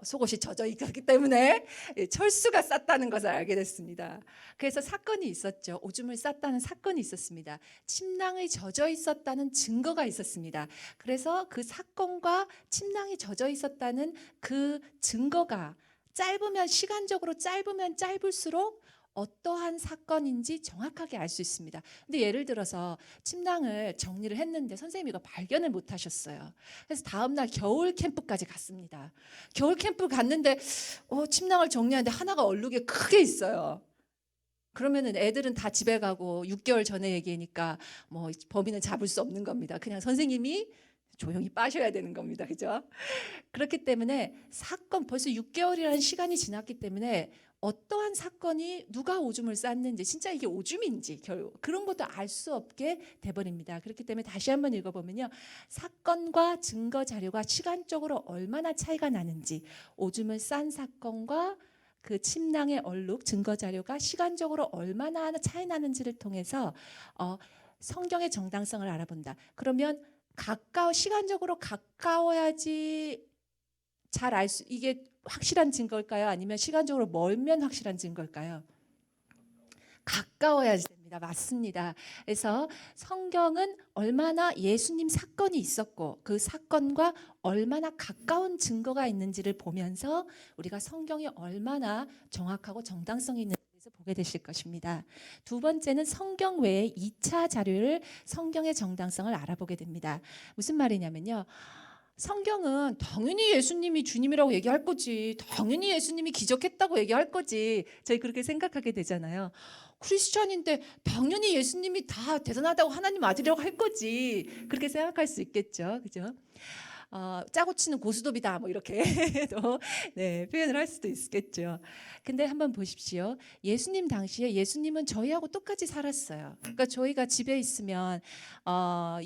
속옷이 젖어 있기 때문에 철수가 쌌다는 것을 알게 됐습니다. 그래서 사건이 있었죠. 오줌을 쌌다는 사건이 있었습니다. 침낭이 젖어 있었다는 증거가 있었습니다. 그래서 그 사건과 침낭이 젖어 있었다는 그 증거가 시간적으로 짧으면 짧을수록 어떠한 사건인지 정확하게 알 수 있습니다. 근데 예를 들어서 침낭을 정리를 했는데 선생님이 이거 발견을 못 하셨어요. 그래서 다음날 겨울 캠프까지 갔습니다. 겨울 캠프 갔는데 침낭을 정리하는데 하나가 얼룩이 크게 있어요. 그러면은 애들은 다 집에 가고 6개월 전에 얘기하니까 뭐 범인은 잡을 수 없는 겁니다. 그냥 선생님이 조용히 빠셔야 되는 겁니다. 그죠? 그렇기 때문에 벌써 6개월이라는 시간이 지났기 때문에 어떠한 사건이 누가 오줌을 쌌는지 진짜 이게 오줌인지 그런 것도 알 수 없게 돼버립니다. 그렇기 때문에 다시 한번 읽어보면요. 사건과 증거 자료가 시간적으로 얼마나 차이가 나는지 오줌을 싼 사건과 그 침낭의 얼룩 증거 자료가 시간적으로 얼마나 차이 나는지를 통해서 성경의 정당성을 알아본다. 그러면 시간적으로 가까워야지 잘 이게 확실한 증거일까요? 아니면 시간적으로 멀면 확실한 증거일까요? 가까워야 됩니다. 맞습니다. 그래서 성경은 얼마나 예수님 사건이 있었고 그 사건과 얼마나 가까운 증거가 있는지를 보면서 우리가 성경이 얼마나 정확하고 정당성이 있는지를 보게 되실 것입니다. 두 번째는 성경 외에 2차 자료를 성경의 정당성을 알아보게 됩니다. 무슨 말이냐면요. 성경은 당연히 예수님이 주님이라고 얘기할 거지. 당연히 예수님이 기적했다고 얘기할 거지. 저희 그렇게 생각하게 되잖아요. 크리스천인데 당연히 예수님이 다 대단하다고 하나님 아들이라고 할 거지. 그렇게 생각할 수 있겠죠. 그죠? 짜고 치는 고스톱이다 뭐 이렇게 또 네, 표현을 할 수도 있겠죠. 근데 한번 보십시오. 예수님 당시에 예수님은 저희하고 똑같이 살았어요. 그러니까 저희가 집에 있으면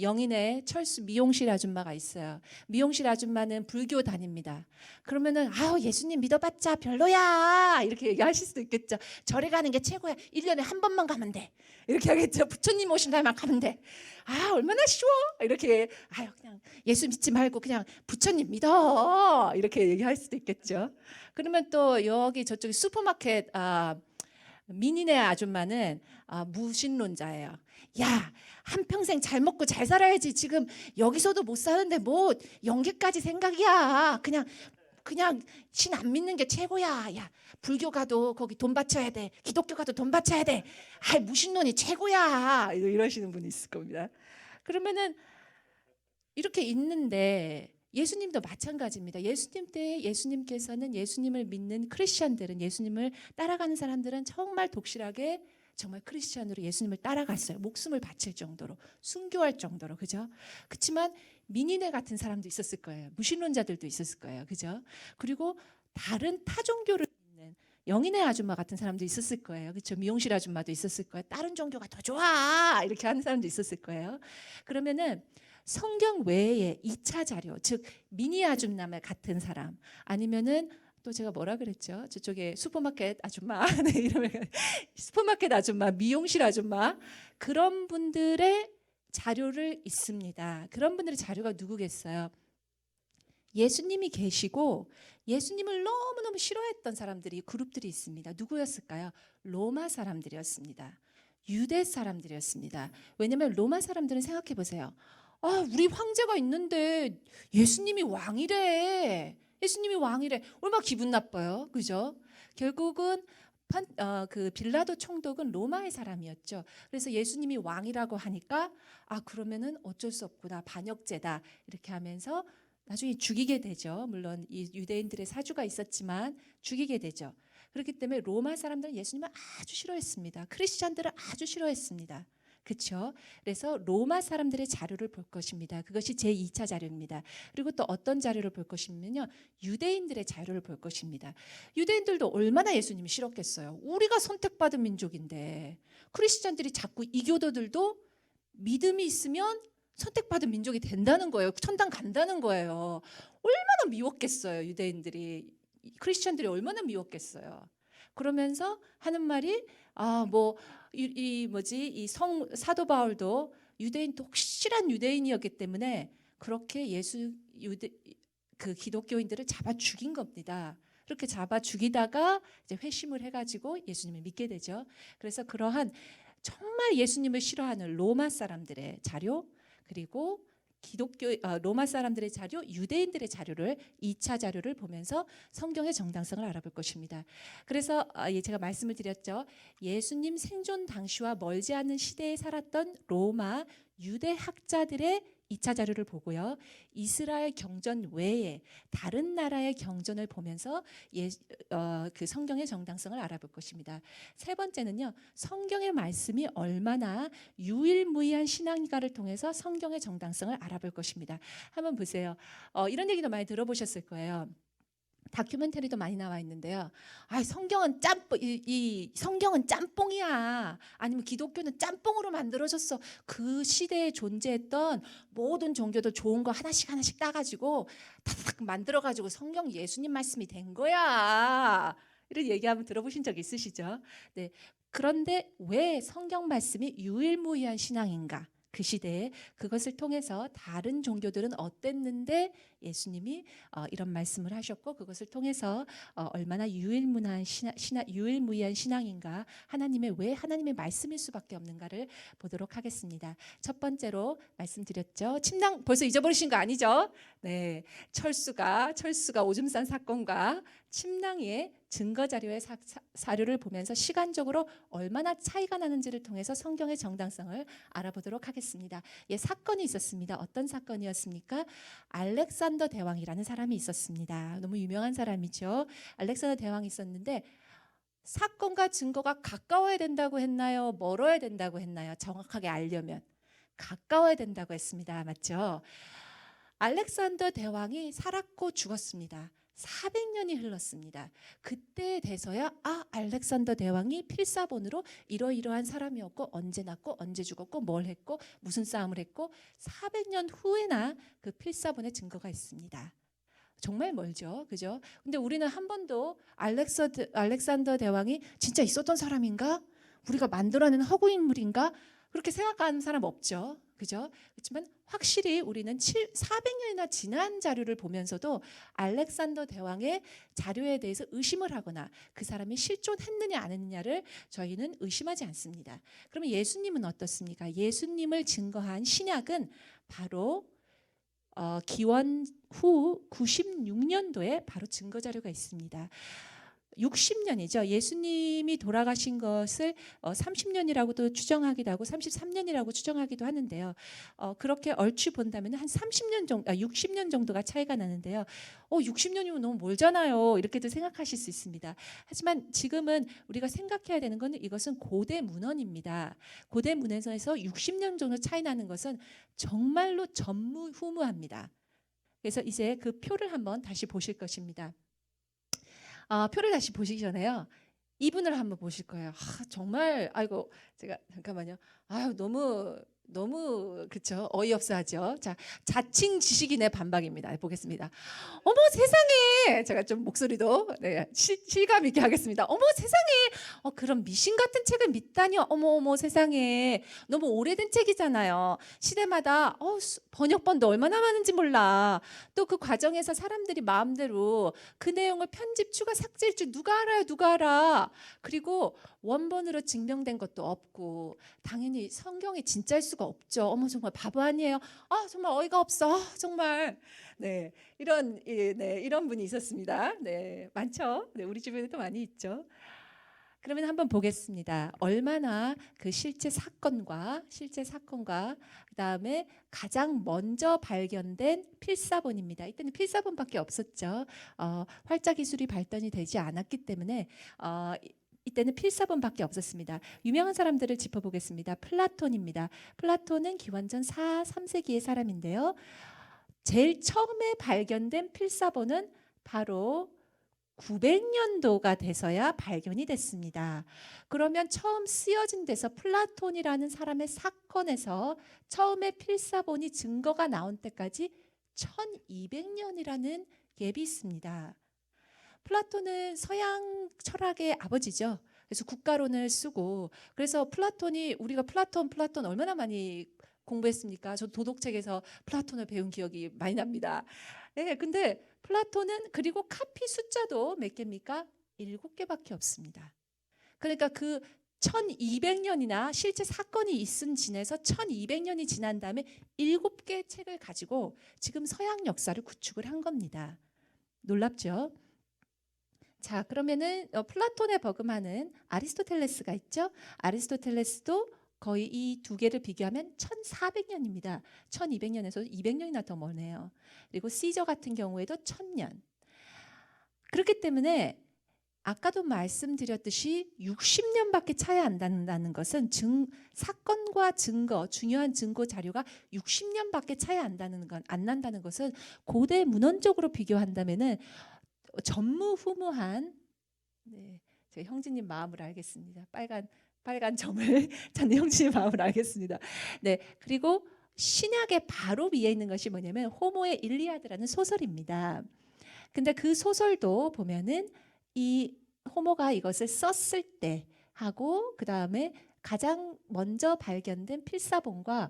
영인의 철수 미용실 아줌마가 있어요. 미용실 아줌마는 불교 다닙니다. 그러면은 예수님 믿어봤자 별로야 이렇게 얘기하실 수도 있겠죠. 절에 가는 게 최고야. 1년에 한 번만 가면 돼. 이렇게 하겠죠. 부처님 오신 날만 가면 돼. 얼마나 쉬워. 이렇게 그냥 예수 믿지 말고 그냥 부처님 믿어. 이렇게 얘기할 수도 있겠죠. 그러면 또 여기 저쪽에 슈퍼마켓 민인의 아줌마는 무신론자예요. 야, 한평생 잘 먹고 잘 살아야지. 지금 여기서도 못 사는데 뭐 영계까지 생각이야. 그냥 신 안 믿는 게 최고야. 야, 불교 가도 거기 돈 바쳐야 돼. 기독교 가도 돈 바쳐야 돼. 무신론이 최고야. 이러시는 분이 있을 겁니다. 그러면은 이렇게 있는데 예수님도 마찬가지입니다. 예수님 때 예수님께서는 예수님을 믿는 크리스천들은 예수님을 따라가는 사람들은 정말 독실하게 정말 크리스천으로 예수님을 따라갔어요. 목숨을 바칠 정도로 순교할 정도로 그죠? 그렇지만 민니네 같은 사람도 있었을 거예요. 무신론자들도 있었을 거예요. 그죠? 그리고 다른 타 종교를 믿는 영인의 아줌마 같은 사람도 있었을 거예요. 그렇죠? 미용실 아줌마도 있었을 거예요. 다른 종교가 더 좋아 이렇게 하는 사람도 있었을 거예요. 그러면은 성경 외에 2차 자료, 즉 미니 아줌마 같은 사람 아니면은 또 제가 뭐라 그랬죠? 저쪽에 슈퍼마켓 아줌마, 네, 이름을 슈퍼마켓 아줌마, 미용실 아줌마 그런 분들의 자료를 있습니다. 그런 분들의 자료가 누구겠어요? 예수님이 계시고 예수님을 너무너무 싫어했던 사람들이 그룹들이 있습니다. 누구였을까요? 로마 사람들이었습니다. 유대 사람들이었습니다. 왜냐하면 로마 사람들은 생각해 보세요. 우리 황제가 있는데 예수님이 왕이래. 예수님이 왕이래. 얼마나 기분 나빠요. 그죠? 결국은 그 빌라도 총독은 로마의 사람이었죠. 그래서 예수님이 왕이라고 하니까 그러면은 어쩔 수 없구나. 반역죄다. 이렇게 하면서 나중에 죽이게 되죠. 물론 이 유대인들의 사주가 있었지만 죽이게 되죠. 그렇기 때문에 로마 사람들은 예수님을 아주 싫어했습니다. 크리스천들을 아주 싫어했습니다. 그렇죠? 그래서 로마 사람들의 자료를 볼 것입니다. 그것이 제2차 자료입니다. 그리고 또 어떤 자료를 볼 것이면요. 유대인들의 자료를 볼 것입니다. 유대인들도 얼마나 예수님이 싫었겠어요. 우리가 선택받은 민족인데 크리스천들이 자꾸 이교도들도 믿음이 있으면 선택받은 민족이 된다는 거예요. 천당 간다는 거예요. 얼마나 미웠겠어요. 유대인들이 크리스천들이 얼마나 미웠겠어요. 그러면서 하는 말이 이 사도 바울도 유대인 독실한 유대인이었기 때문에 그렇게 그 기독교인들을 잡아 죽인 겁니다. 그렇게 잡아 죽이다가 이제 회심을 해가지고 예수님을 믿게 되죠. 그래서 그러한 정말 예수님을 싫어하는 로마 사람들의 자료 그리고 로마 사람들의 자료, 유대인들의 자료를 2차 자료를 보면서 성경의 정당성을 알아볼 것입니다. 그래서 제가 말씀을 드렸죠. 예수님 생존 당시와 멀지 않은 시대에 살았던 로마 유대 학자들의 2차 자료를 보고요. 이스라엘 경전 외에 다른 나라의 경전을 보면서 그 성경의 정당성을 알아볼 것입니다. 세 번째는요. 성경의 말씀이 얼마나 유일무이한 신앙가를 통해서 성경의 정당성을 알아볼 것입니다. 한번 보세요. 이런 얘기도 많이 들어보셨을 거예요. 다큐멘터리도 많이 나와 있는데요. 성경은 성경은 짬뽕이야. 아니면 기독교는 짬뽕으로 만들어졌어. 그 시대에 존재했던 모든 종교들 좋은 거 하나씩 따가지고 탁 만들어가지고 성경 예수님 말씀이 된 거야. 이런 얘기 한번 들어보신 적 있으시죠? 네. 그런데 왜 성경 말씀이 유일무이한 신앙인가? 그 시대에 그것을 통해서 다른 종교들은 어땠는데 예수님이 이런 말씀을 하셨고 그것을 통해서 얼마나 유일무이한 신앙인가, 하나님의 왜 하나님의 말씀일 수밖에 없는가를 보도록 하겠습니다. 첫 번째로 말씀드렸죠. 침낭 벌써 잊어버리신 거 아니죠? 네, 철수가 오줌 싼 사건과 침낭의 증거 자료의 사료를 보면서 시간적으로 얼마나 차이가 나는지를 통해서 성경의 정당성을 알아보도록 하겠습니다. 예, 사건이 있었습니다. 어떤 사건이었습니까? 알렉산더 대왕이라는 사람이 있었습니다. 너무 유명한 사람이죠. 알렉산더 대왕이 있었는데 사건과 증거가 가까워야 된다고 했나요? 멀어야 된다고 했나요? 정확하게 알려면 가까워야 된다고 했습니다. 맞죠? 알렉산더 대왕이 살았고 죽었습니다. 400년이 흘렀습니다. 그때에 돼서야 알렉산더 대왕이 필사본으로 이러이러한 사람이었고 언제 났고 언제 죽었고 뭘 했고 무슨 싸움을 했고 400년 후에나 그 필사본의 증거가 있습니다. 정말 멀죠, 그죠? 근데 우리는 한 번도 알렉산더 대왕이 진짜 있었던 사람인가? 우리가 만들어낸 허구 인물인가? 그렇게 생각하는 사람 없죠, 그죠? 그렇지만 확실히 우리는 400년이나 지난 자료를 보면서도 알렉산더 대왕의 자료에 대해서 의심을 하거나 그 사람이 실존했느냐 안 했느냐를 저희는 의심하지 않습니다. 그러면 예수님은 어떻습니까? 예수님을 증거한 신약은 바로 기원 후 96년도에 바로 증거 자료가 있습니다. 60년이죠. 예수님이 돌아가신 것을 30년이라고도 추정하기도 하고 33년이라고 추정하기도 하는데요. 그렇게 얼추 본다면 한 60년 정도가 차이가 나는데요. 60년이면 너무 멀잖아요. 이렇게도 생각하실 수 있습니다. 하지만 지금은 우리가 생각해야 되는 것은 이것은 고대 문헌입니다. 고대 문헌에서 60년 정도 차이 나는 것은 정말로 전무후무합니다. 그래서 이제 그 표를 한번 다시 보실 것입니다. 표를 다시 보시기 전에요. 이분을 한번 보실 거예요. 정말 아이고 제가 잠깐만요. 너무 그쵸 어이없어하죠. 자, 자칭 지식인의 반박입니다. 보겠습니다. 어머 세상에, 제가 좀 목소리도 실감 있게 하겠습니다. 어머 세상에, 그럼 미신 같은 책을 믿다니요. 어머 세상에, 너무 오래된 책이잖아요. 시대마다 번역본도 얼마나 많은지 몰라. 또 그 과정에서 사람들이 마음대로 그 내용을 편집, 추가, 삭제할 줄 누가 알아요, 누가 알아. 그리고 원본으로 증명된 것도 없고 당연히 성경이 진짜일 수가 없죠. 어머 정말 바보 아니에요. 정말 어이가 없어. 정말. 네, 이런 분이 있었습니다. 네, 많죠. 네, 우리 주변에도 많이 있죠. 그러면 한번 보겠습니다. 얼마나 그 실제 사건과 그다음에 가장 먼저 발견된 필사본입니다. 이때는 필사본밖에 없었죠. 활자 기술이 발전이 되지 않았기 때문에 이때는 필사본밖에 없었습니다. 유명한 사람들을 짚어보겠습니다. 플라톤입니다. 플라톤은 기원전 4, 3세기의 사람인데요. 제일 처음에 발견된 필사본은 바로 900년도가 돼서야 발견이 됐습니다. 그러면 처음 쓰여진 데서 플라톤이라는 사람의 사건에서 처음에 필사본이 증거가 나온 때까지 1200년이라는 갭이 있습니다. 플라톤은 서양 철학의 아버지죠. 그래서 국가론을 쓰고, 그래서 우리가 플라톤 얼마나 많이 공부했습니까? 저 도덕책에서 플라톤을 배운 기억이 많이 납니다. 네, 근데 플라톤은 그리고 카피 숫자도 몇 개입니까? 7개밖에 없습니다. 그러니까 그 1200년이나 실제 사건이 있은 지내서 1200년이 지난 다음에 7개의 책을 가지고 지금 서양 역사를 구축을 한 겁니다. 놀랍죠? 자, 그러면은 플라톤에 버금하는 아리스토텔레스가 있죠. 아리스토텔레스도 거의 이 두 개를 비교하면 1400년입니다. 1200년에서 200년이나 더 멀네요. 그리고 시저 같은 경우에도 1000년. 그렇기 때문에 아까도 말씀드렸듯이 60년밖에 차이 안 난다는 것은 사건과 증거, 중요한 증거 자료가 60년밖에 차이 안 난다는 것은 고대 문헌적으로 비교한다면은 전무후무한, 제 형제님 마음을 알겠습니다. 빨간 점을 찾는 형제님 마음을 알겠습니다. 네, 그리고 신약의 바로 위에 있는 것이 뭐냐면 호모의 일리아드라는 소설입니다. 근데 그 소설도 보면은 이 호모가 이것을 썼을 때 하고 그 다음에 가장 먼저 발견된 필사본과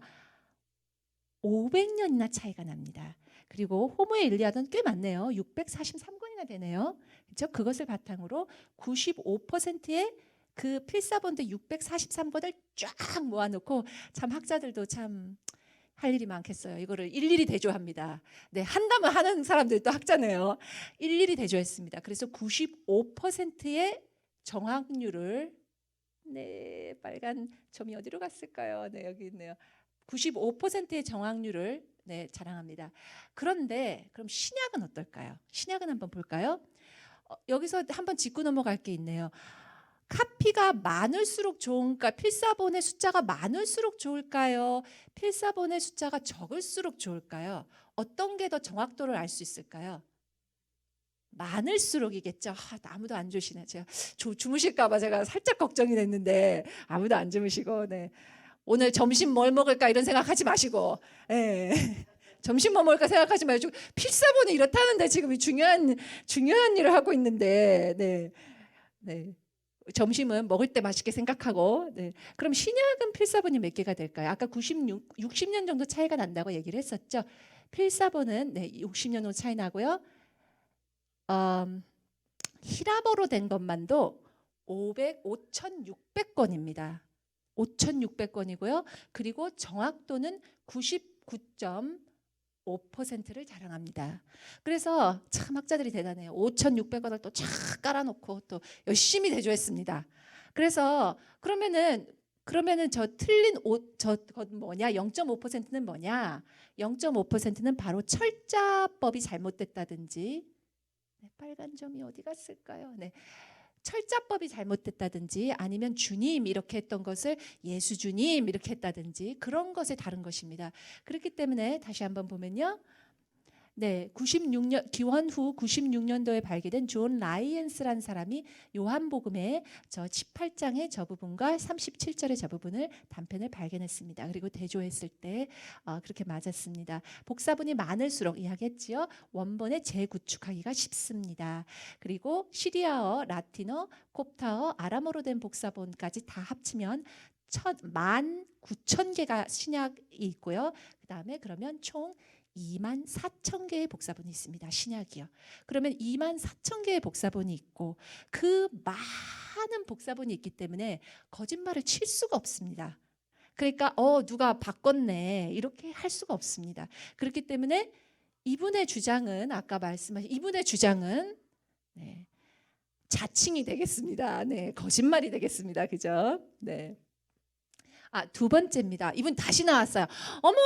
500년이나 차이가 납니다. 그리고 호모의 일리아드는 꽤 많네요. 643권이나 되네요. 그렇죠? 그것을 바탕으로 95%의 그 필사본드 643권을 쫙 모아놓고 참 학자들도 참 할 일이 많겠어요. 이거를 일일이 대조합니다. 네, 한다면 하는 사람들도 학자네요. 일일이 대조했습니다. 그래서 95%의 정확률을 네, 빨간 점이 어디로 갔을까요? 네, 여기 있네요. 95%의 정확률을 네, 자랑합니다. 그런데 그럼 신약은 어떨까요? 신약은 한번 볼까요? 여기서 한번 짚고 넘어갈 게 있네요. 카피가 많을수록 좋은가? 필사본의 숫자가 많을수록 좋을까요? 필사본의 숫자가 적을수록 좋을까요? 어떤 게 더 정확도를 알 수 있을까요? 많을수록이겠죠. 아무도 안 주시네. 제가 주무실까봐 제가 살짝 걱정이 됐는데 아무도 안 주무시고, 네. 오늘 점심 뭘 먹을까 이런 생각하지 마시고, 네. 점심 뭐 먹을까 생각하지 말고 필사본이 이렇다는데 지금 이 중요한 일을 하고 있는데, 네, 네. 점심은 먹을 때 맛있게 생각하고, 네. 그럼 신약은 필사본이 몇 개가 될까요? 아까 60년 정도 차이가 난다고 얘기를 했었죠. 필사본은 네, 60년 정도 차이 나고요. 히라보로 된 것만도 5,600건입니다. 5,600건이고요. 그리고 정확도는 99.5%를 자랑합니다. 그래서 참 학자들이 대단해요. 5,600건을 또 쫙 깔아놓고 또 열심히 대조했습니다. 그래서 그러면은 저 틀린 뭐냐? 0.5%는 뭐냐? 0.5%는 바로 철자법이 잘못됐다든지, 네, 빨간 점이 어디 갔을까요? 네. 철자법이 잘못됐다든지 아니면 주님 이렇게 했던 것을 예수 주님 이렇게 했다든지 그런 것에 다른 것입니다. 그렇기 때문에 다시 한번 보면요. 네, 96년 기원 후 96년도에 발견된 존 라이언스라는 사람이 요한복음의 저 18장의 저 부분과 37절의 저 부분을 단편을 발견했습니다. 그리고 대조했을 때 그렇게 맞았습니다. 복사본이 많을수록 이야기했지요. 원본의 재구축하기가 쉽습니다. 그리고 시리아어, 라틴어, 콥타어, 아람어로 된 복사본까지 다 합치면 19,000개가 신약이 있고요. 그 다음에 그러면 총 24,000개의 복사본이 있습니다. 신약이요. 그러면 24,000개의 복사본이 있고 그 많은 복사본이 있기 때문에 거짓말을 칠 수가 없습니다. 그러니까 누가 바꿨네 이렇게 할 수가 없습니다. 그렇기 때문에 이분의 주장은 아까 말씀하신 이분의 주장은 네, 자칭이 되겠습니다. 네, 거짓말이 되겠습니다. 그죠? 네. 두 번째입니다. 이분 다시 나왔어요. 어머,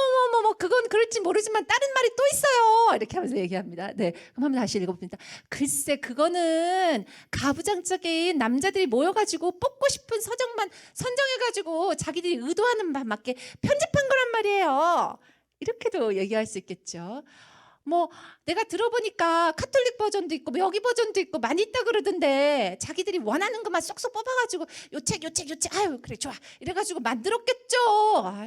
그건 그럴지 모르지만 다른 말이 또 있어요. 이렇게 하면서 얘기합니다. 네, 그럼 한번 다시 읽어봅니다. 글쎄, 그거는 가부장적인 남자들이 모여가지고 뽑고 싶은 서적만 선정해가지고 자기들이 의도하는 바 맞게 편집한 거란 말이에요. 이렇게도 얘기할 수 있겠죠. 뭐 내가 들어보니까 카톨릭 버전도 있고 뭐 여기 버전도 있고 많이 있다 그러던데 자기들이 원하는 것만 쏙쏙 뽑아가지고 요 책 아유 그래 좋아 이래가지고 만들었겠죠.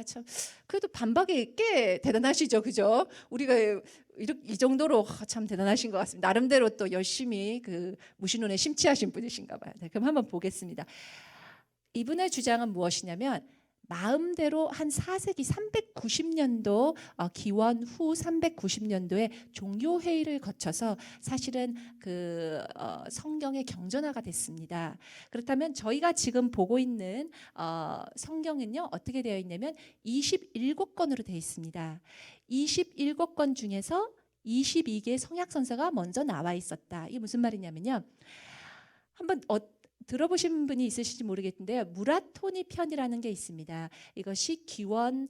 참 그래도 반박이 꽤 대단하시죠, 그죠? 우리가 이 정도로 참 대단하신 것 같습니다. 나름대로 또 열심히 그 무신론에 심취하신 분이신가 봐요. 네, 그럼 한번 보겠습니다. 이분의 주장은 무엇이냐면 마음대로 한 4세기 390년도 기원 후 390년도에 종교회의를 거쳐서 사실은 그 성경의 경전화가 됐습니다. 그렇다면 저희가 지금 보고 있는 성경은요 어떻게 되어 있냐면 27권으로 되어 있습니다. 27권 중에서 22개의 성약선서가 먼저 나와 있었다. 이게 무슨 말이냐면요. 한번 들어보신 분이 있으실지 모르겠는데요. 무라토니 편이라는 게 있습니다. 이것이 기원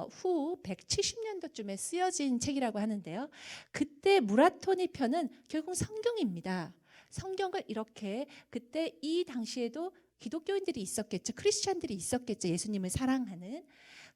후 170년도쯤에 쓰여진 책이라고 하는데요. 그때 무라토니 편은 결국 성경입니다. 성경을 이렇게 그때 이 당시에도 기독교인들이 있었겠죠. 크리스찬들이 있었겠죠. 예수님을 사랑하는.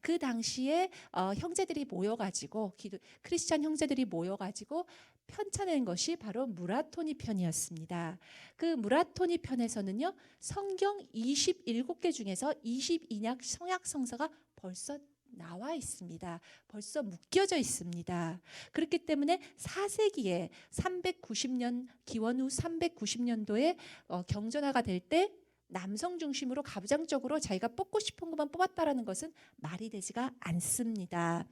그 당시에 형제들이 모여가지고 크리스찬 형제들이 모여가지고 편찬한 것이 바로 무라토니 편이었습니다. 그 무라토니 편에서는요 성경 27개 중에서 22약 성약성서가 벌써 나와 있습니다. 벌써 묶여져 있습니다. 그렇기 때문에 4세기에 390년 기원 후 390년도에 경전화가 될 때 남성 중심으로 가부장적으로 자기가 뽑고 싶은 것만 뽑았다라는 것은 말이 되지가 않습니다.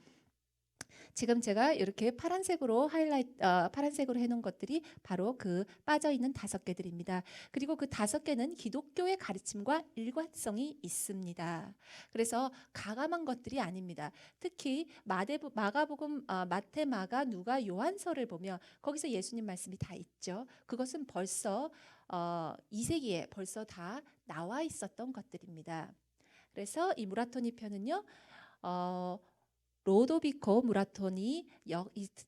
지금 제가 이렇게 파란색으로 파란색으로 해놓은 것들이 바로 그 빠져 있는 5개들입니다. 그리고 그 5개는 기독교의 가르침과 일관성이 있습니다. 그래서 가감한 것들이 아닙니다. 특히 마가복음, 마태, 마가, 누가, 요한서를 보면 거기서 예수님 말씀이 다 있죠. 그것은 벌써 2세기에 벌써 다 나와 있었던 것들입니다. 그래서 이 무라토니 편은요. 로도비코 무라토니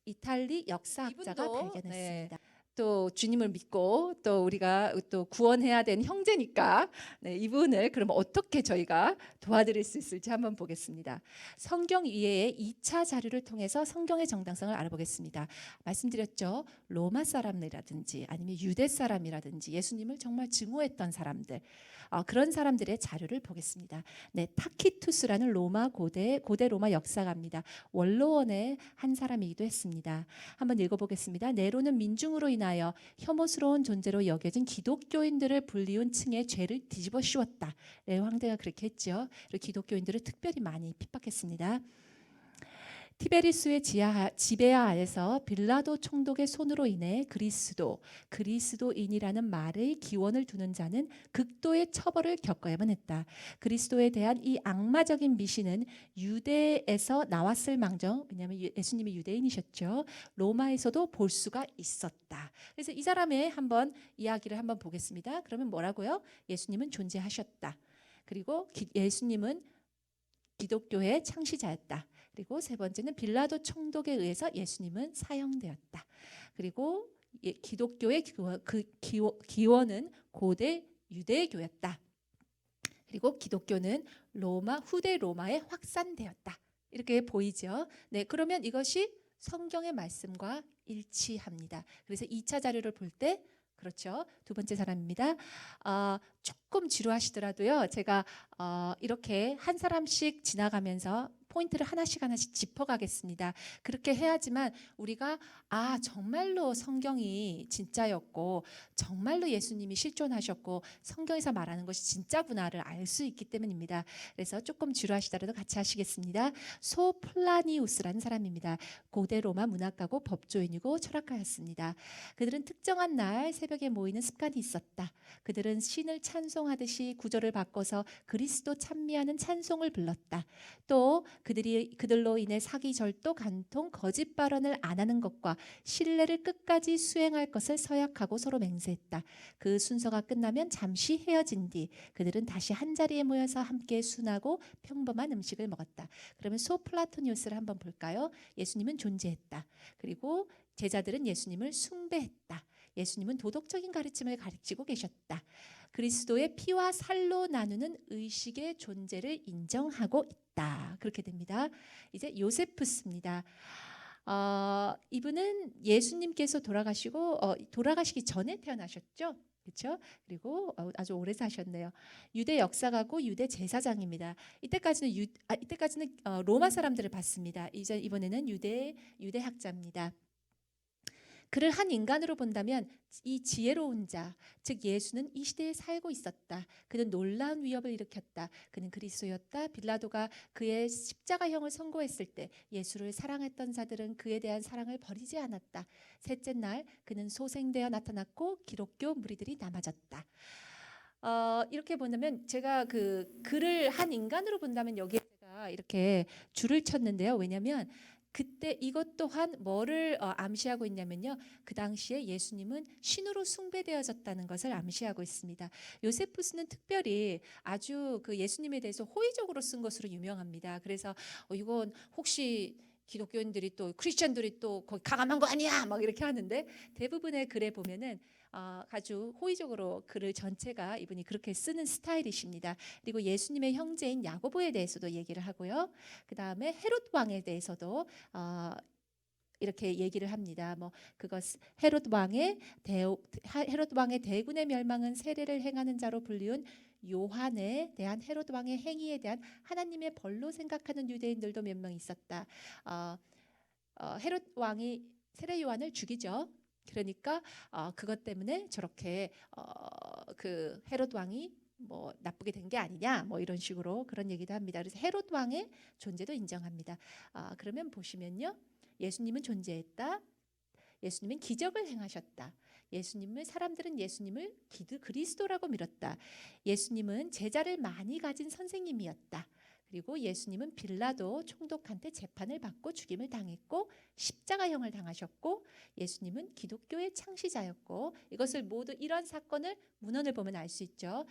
이탈리 역사학자가 이분도, 발견했습니다. 또 주님을 믿고 또 우리가 또 구원해야 되는 형제니까 이분을 그럼 어떻게 저희가 도와드릴 수 있을지 한번 보겠습니다. 성경 이외의 2차 자료를 통해서 성경의 정당성을 알아보겠습니다. 말씀드렸죠. 로마 사람이라든지 아니면 유대 사람이라든지 예수님을 정말 증오했던 사람들, 그런 사람들의 자료를 보겠습니다. 타키투스라는 고대 로마 역사가입니다. 원로원의 한 사람이기도 했습니다. 한번 읽어보겠습니다. 네로는 민중으로 인하여 혐오스러운 존재로 여겨진 기독교인들을 불리운 층의 죄를 뒤집어 씌웠다. 황대가 그렇게 했죠. 그리고 기독교인들을 특별히 많이 핍박했습니다. 티베리스의 지배하 아래서 빌라도 총독의 손으로 인해 그리스도인이라는 말의 기원을 두는 자는 극도의 처벌을 겪어야만 했다. 그리스도에 대한 이 악마적인 미신은 유대에서 나왔을 망정, 왜냐하면 예수님이 유대인이셨죠. 로마에서도 볼 수가 있었다. 그래서 이 사람의 이야기를 한번 보겠습니다. 그러면 뭐라고요? 예수님은 존재하셨다. 그리고 예수님은 기독교의 창시자였다. 그리고 세 번째는 빌라도 총독에 의해서 예수님은 사형되었다. 그리고 기독교의 기원은 고대 유대교였다. 그리고 기독교는 후대 로마에 확산되었다. 이렇게 보이죠. 그러면 이것이 성경의 말씀과 일치합니다. 그래서 2차 자료를 볼 때 그렇죠. 두 번째 사람입니다. 조금 지루하시더라도요. 제가 이렇게 한 사람씩 지나가면서 포인트를 하나씩 짚어가겠습니다. 그렇게 해야지만 우리가 정말로 성경이 진짜였고 정말로 예수님이 실존하셨고 성경에서 말하는 것이 진짜구나를 알 수 있기 때문입니다. 그래서 조금 지루하시더라도 같이 하시겠습니다. 소플라니우스라는 사람입니다. 고대 로마 문학가고 법조인이고 철학가였습니다. 그들은 특정한 날 새벽에 모이는 습관이 있었다. 그들은 신을 찬송하듯이 구절을 바꿔서 그리스도 찬미하는 찬송을 불렀다. 또 그들로 인해 사기, 절도, 간통, 거짓 발언을 안 하는 것과 신뢰를 끝까지 수행할 것을 서약하고 서로 맹세했다. 그 순서가 끝나면 잠시 헤어진 뒤 그들은 다시 한자리에 모여서 함께 순하고 평범한 음식을 먹었다. 그러면 소플라토니우스를 한번 볼까요? 예수님은 존재했다. 그리고 제자들은 예수님을 숭배했다. 예수님은 도덕적인 가르침을 가르치고 계셨다. 그리스도의 피와 살로 나누는 의식의 존재를 인정하고 있다. 그렇게 됩니다. 이제 요세푸스입니다. 이분은 예수님께서 돌아가시기 전에 태어나셨죠. 그렇죠? 그리고 아주 오래 사셨네요. 유대 역사가고 유대 제사장입니다. 이때까지는 로마 사람들을 봤습니다. 이번에는 유대 학자입니다. 그를 한 인간으로 본다면 이 지혜로운 자, 즉 예수는 이 시대에 살고 있었다. 그는 놀라운 위협을 일으켰다. 그는 그리스도였다. 빌라도가 그의 십자가형을 선고했을 때 예수를 사랑했던 자들은 그에 대한 사랑을 버리지 않았다. 셋째 날 그는 소생되어 나타났고 기독교 무리들이 남아졌다. 이렇게 보면 제가 그를 한 인간으로 본다면 여기에 제가 이렇게 줄을 쳤는데요. 왜냐하면 그때 이것 또한 뭐를 암시하고 있냐면요. 그 당시에 예수님은 신으로 숭배되어졌다는 것을 암시하고 있습니다. 요세푸스는 특별히 아주 그 예수님에 대해서 호의적으로 쓴 것으로 유명합니다. 그래서 이건 혹시 기독교인들이 또 크리스천들이 또 거기 가감한 거 아니야? 막 이렇게 하는데 대부분의 글에 보면은 아주 호의적으로 글을 전체가 이분이 그렇게 쓰는 스타일이십니다. 그리고 예수님의 형제인 야고보에 대해서도 얘기를 하고요. 그 다음에 헤롯 왕에 대해서도 이렇게 얘기를 합니다. 헤롯 왕의 대군의 멸망은 세례를 행하는 자로 불리운 요한에 대한 헤롯 왕의 행위에 대한 하나님의 벌로 생각하는 유대인들도 몇 명 있었다. 헤롯 왕이 세례 요한을 죽이죠. 그러니까 그것 때문에 저렇게 그 헤롯 왕이 나쁘게 된 게 아니냐 이런 식으로 그런 얘기도 합니다. 그래서 헤롯 왕의 존재도 인정합니다. 그러면 보시면요. 예수님은 존재했다. 예수님은 기적을 행하셨다. 사람들은 예수님을 그리스도라고 믿었다. 예수님은 제자를 많이 가진 선생님이었다. 그리고 예수님은 빌라도 총독한테 재판을 받고 죽임을 당했고 십자가형을 당하셨고, 예수님은 기독교의 창시자였고, 이것을 모두 이런 사건을 문헌을 보면 알 수 있죠.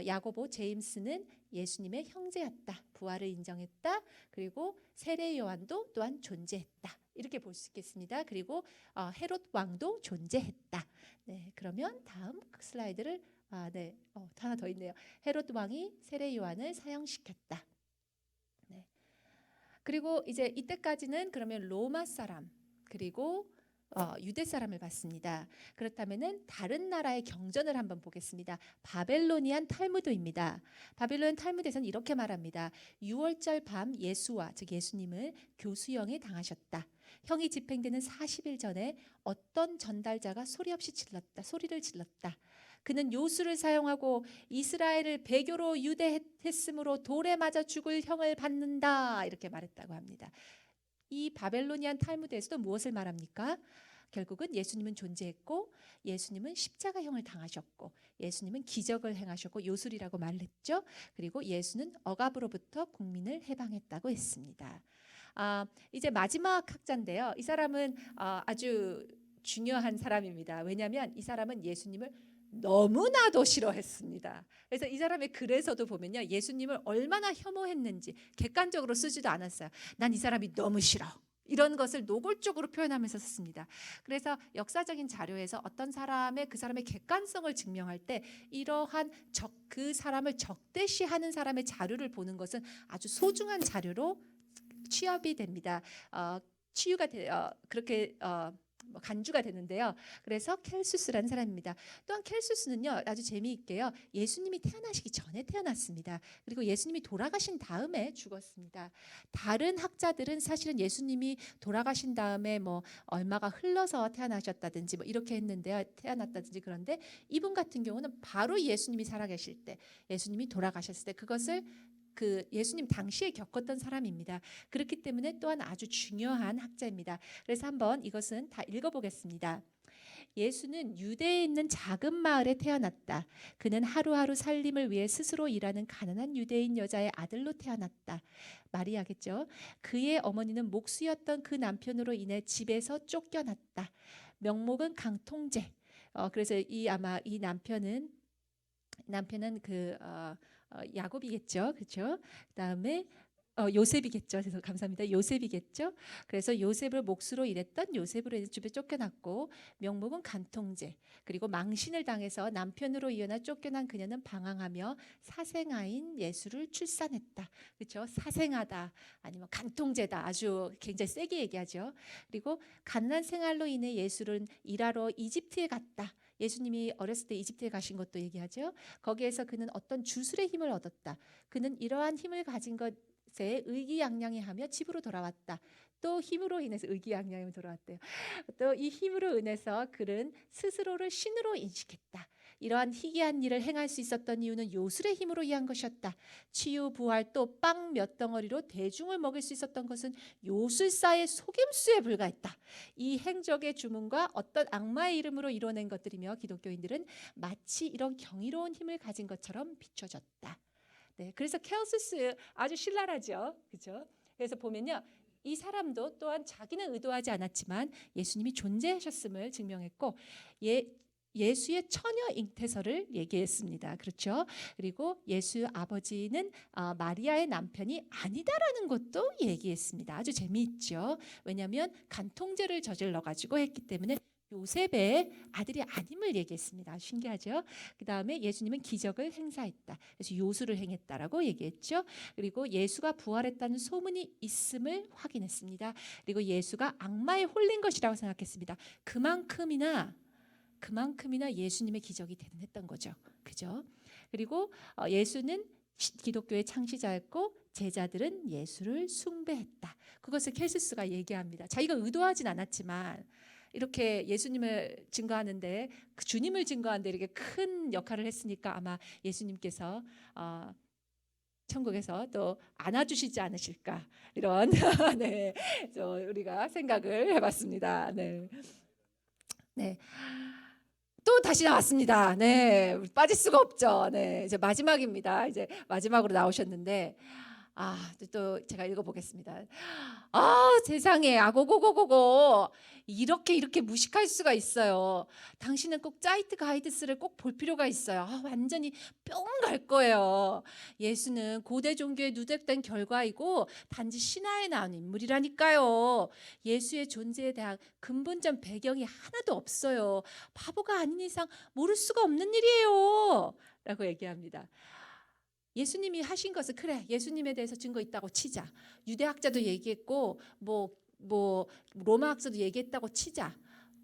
야고보, 제임스는 예수님의 형제였다. 부활을 인정했다. 그리고 세례 요한도 또한 존재했다. 이렇게 볼 수 있겠습니다. 그리고 헤롯 왕도 존재했다. 네, 그러면 다음 슬라이드를 하나 더 있네요. 헤롯 왕이 세례 요한을 사형시켰다. 네. 그리고 이제 이때까지는 그러면 로마 사람 그리고 유대 사람을 봤습니다. 그렇다면은 다른 나라의 경전을 한번 보겠습니다. 바벨로니안 탈무드입니다. 바벨론 탈무드에서는 이렇게 말합니다. 6월절 밤 예수와, 즉 예수님을 교수형에 당하셨다. 형이 집행되는 40일 전에 어떤 전달자가 소리를 질렀다. 그는 요술을 사용하고 이스라엘을 배교로 유대했으므로 돌에 맞아 죽을 형을 받는다. 이렇게 말했다고 합니다. 이 바벨로니안 탈무드에서도 무엇을 말합니까? 결국은 예수님은 존재했고, 예수님은 십자가형을 당하셨고, 예수님은 기적을 행하셨고 요술이라고 말했죠. 그리고 예수는 억압으로부터 국민을 해방했다고 했습니다. 이제 마지막 학자인데요. 이 사람은 아주 중요한 사람입니다. 왜냐하면 이 사람은 예수님을 너무나도 싫어했습니다. 그래서 이 사람의 글에서도 보면요, 예수님을 얼마나 혐오했는지 객관적으로 쓰지도 않았어요. 난 이 사람이 너무 싫어. 이런 것을 노골적으로 표현하면서 썼습니다. 그래서 역사적인 자료에서 어떤 그 사람의 객관성을 증명할 때 이러한 그 사람을 적대시하는 사람의 자료를 보는 것은 아주 소중한 자료로 취합이 됩니다. 그렇게 간주가 되는데요. 그래서 켈수스라는 사람입니다. 또한 켈수스는요, 아주 재미있게요, 예수님이 태어나시기 전에 태어났습니다. 그리고 예수님이 돌아가신 다음에 죽었습니다. 다른 학자들은 사실은 예수님이 돌아가신 다음에 얼마가 흘러서 태어나셨다든지 이렇게 했는데요, 태어났다든지. 그런데 이분 같은 경우는 바로 예수님이 살아계실 때, 예수님이 돌아가셨을 때 그것을 예수님 당시에 겪었던 사람입니다. 그렇기 때문에 또한 아주 중요한 학자입니다. 그래서 한번 이것은 다 읽어보겠습니다. 예수는 유대에 있는 작은 마을에 태어났다. 그는 하루하루 살림을 위해 스스로 일하는 가난한 유대인 여자의 아들로 태어났다. 마리아겠죠. 그의 어머니는 목수였던 그 남편으로 인해 집에서 쫓겨났다. 명목은 강통제. 그래서 아마 이 남편은 야곱이겠죠, 그렇죠? 그다음에 요셉이겠죠. 그래서 감사합니다. 요셉이겠죠. 그래서 요셉을 목수로 일했던 요셉으로 인해 집에 쫓겨났고, 명목은 간통죄. 그리고 망신을 당해서 남편으로 이어나 쫓겨난 그녀는 방황하며 사생아인 예수를 출산했다. 그렇죠? 사생아다, 아니면 간통죄다. 아주 굉장히 세게 얘기하죠. 그리고 가난한 생활로 인해 예수는 일하러 이집트에 갔다. 예수님이 어렸을 때 이집트에 가신 것도 얘기하죠. 거기에서 그는 어떤 주술의 힘을 얻었다. 그는 이러한 힘을 가진 것에 의기양양해하며 집으로 돌아왔다. 또 힘으로 인해서 의기양양하며 돌아왔대요. 또 이 힘으로 인해서 그는 스스로를 신으로 인식했다. 이러한 희귀한 일을 행할 수 있었던 이유는 요술의 힘으로 이한 것이었다. 치유, 부활, 또 빵 몇 덩어리로 대중을 먹일 수 있었던 것은 요술사의 속임수에 불과했다. 이 행적의 주문과 어떤 악마의 이름으로 이뤄낸 것들이며 기독교인들은 마치 이런 경이로운 힘을 가진 것처럼 비춰졌다. 네, 그래서 케오스스 아주 신랄하죠, 그렇죠? 그래서 보면요, 이 사람도 또한 자기는 의도하지 않았지만 예수님이 존재하셨음을 증명했고, 예수의 처녀 잉태설을 얘기했습니다. 그렇죠? 그리고 예수 아버지는 마리아의 남편이 아니다라는 것도 얘기했습니다. 아주 재미있죠. 왜냐하면 간통죄를 저질러 가지고 했기 때문에 요셉의 아들이 아님을 얘기했습니다. 신기하죠? 그 다음에 예수님은 기적을 행사했다. 그래서 요술을 행했다라고 얘기했죠. 그리고 예수가 부활했다는 소문이 있음을 확인했습니다. 그리고 예수가 악마에 홀린 것이라고 생각했습니다. 그만큼이나 예수님의 기적이 대단했던 거죠. 그죠? 그리고 예수는 기독교의 창시자였고 제자들은 예수를 숭배했다. 그것을 켈수스가 얘기합니다. 자기가 의도하진 않았지만 이렇게 예수님을 증거하는데, 주님을 증거하는데 이렇게 큰 역할을 했으니까 아마 예수님께서 천국에서 또 안아주시지 않으실까 이런 네, 우리가 생각을 해봤습니다. 네, 네. 또 다시 나왔습니다. 네, 빠질 수가 없죠. 네, 이제 마지막입니다. 이제 마지막으로 나오셨는데, 또 제가 읽어보겠습니다. 세상에, 아고고고고고 이렇게 무식할 수가 있어요. 당신은 꼭 짜이트 가이드스를 꼭 볼 필요가 있어요. 완전히 뿅 갈 거예요. 예수는 고대 종교에 누적된 결과이고 단지 신화에 나온 인물이라니까요. 예수의 존재에 대한 근본적 배경이 하나도 없어요. 바보가 아닌 이상 모를 수가 없는 일이에요. 라고 얘기합니다. 예수님이 하신 것은 그래, 예수님에 대해서 증거 있다고 치자. 유대학자도 얘기했고 뭐 로마 학자도 얘기했다고 치자.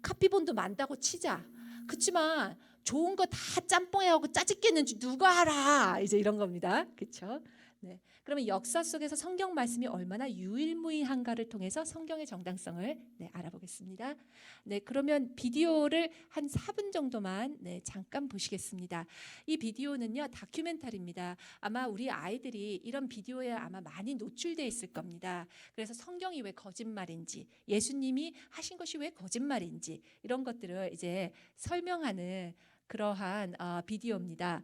카피본도 많다고 치자. 그렇지만 좋은 거 다 짬뽕에 하고 짜집겠는지 누가 알아? 이제 이런 겁니다. 그렇죠? 네. 그러면 역사 속에서 성경 말씀이 얼마나 유일무이한가를 통해서 성경의 정당성을 알아보겠습니다. 네, 그러면 비디오를 한 4분 정도만 잠깐 보시겠습니다. 이 비디오는요, 다큐멘터리입니다. 아마 우리 아이들이 이런 비디오에 아마 많이 노출돼 있을 겁니다. 그래서 성경이 왜 거짓말인지, 예수님이 하신 것이 왜 거짓말인지 이런 것들을 이제 설명하는 그러한 비디오입니다.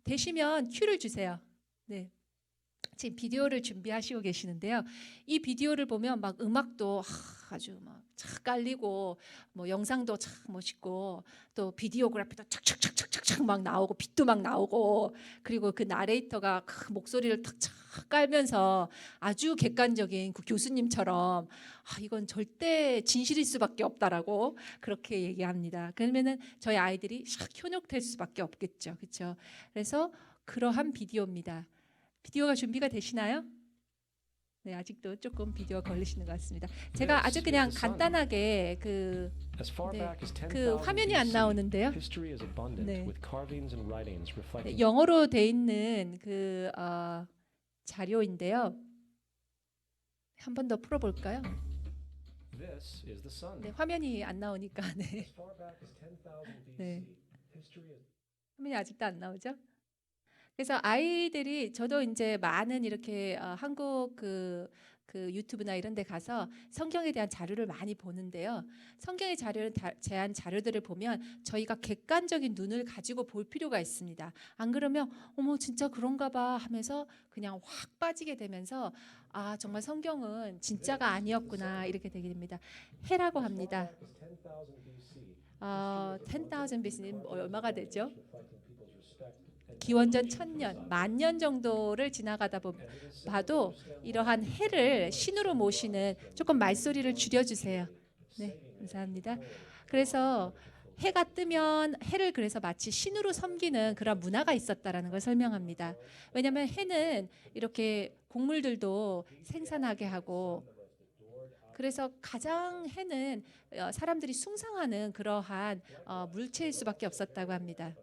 되시면 큐를 주세요. 네. 지금 비디오를 준비하시고 계시는데요. 이 비디오를 보면 막 음악도 아주 막 착 깔리고 뭐 영상도 착 멋있고 또 비디오그래피도 착착착착착 막 나오고 빛도 막 나오고 그리고 그 나레이터가 그 목소리를 탁착 깔면서 아주 객관적인 그 교수님처럼 이건 절대 진실일 수밖에 없다라고 그렇게 얘기합니다. 그러면은 저희 아이들이 샥 현혹될 수밖에 없겠죠. 그렇죠? 그래서 그러한 비디오입니다. 비디오가 준비가 되시나요? 네, 아직도 조금 비디오가 걸리시는 것 같습니다. 제가 아주 그냥 간단하게 그 화면이 안 나오는데요. 네. 네, 영어로 돼 있는 그 자료인데요. 한 번 더 풀어볼까요? 네, 화면이 안 나오니까 네. 네. 화면이 아직도 안 나오죠? 그래서 아이들이 저도 이제 많은 이렇게 한국 그 유튜브나 이런 데 가서 성경에 대한 자료를 많이 보는데요. 성경의 자료를 제한 자료들을 보면 저희가 객관적인 눈을 가지고 볼 필요가 있습니다. 안 그러면 어머 진짜 그런가 봐 하면서 그냥 확 빠지게 되면서 정말 성경은 진짜가 아니었구나 이렇게 되게 됩니다. 해라고 합니다. 10,000 BC는 얼마가 되죠? 기원전 1000년, 10,000년 정도를 지나가다 봐도 이러한 해를 신으로 모시는 조금 말소리를 줄여주세요. 네, 감사합니다. 그래서 해가 뜨면 해를 그래서 마치 신으로 섬기는 그런 문화가 있었다라는 걸 설명합니다. 왜냐하면 해는 이렇게 곡물들도 생산하게 하고 그래서 가장 해는 사람들이 숭상하는 그러한 물체일 수밖에 없었다고 합니다.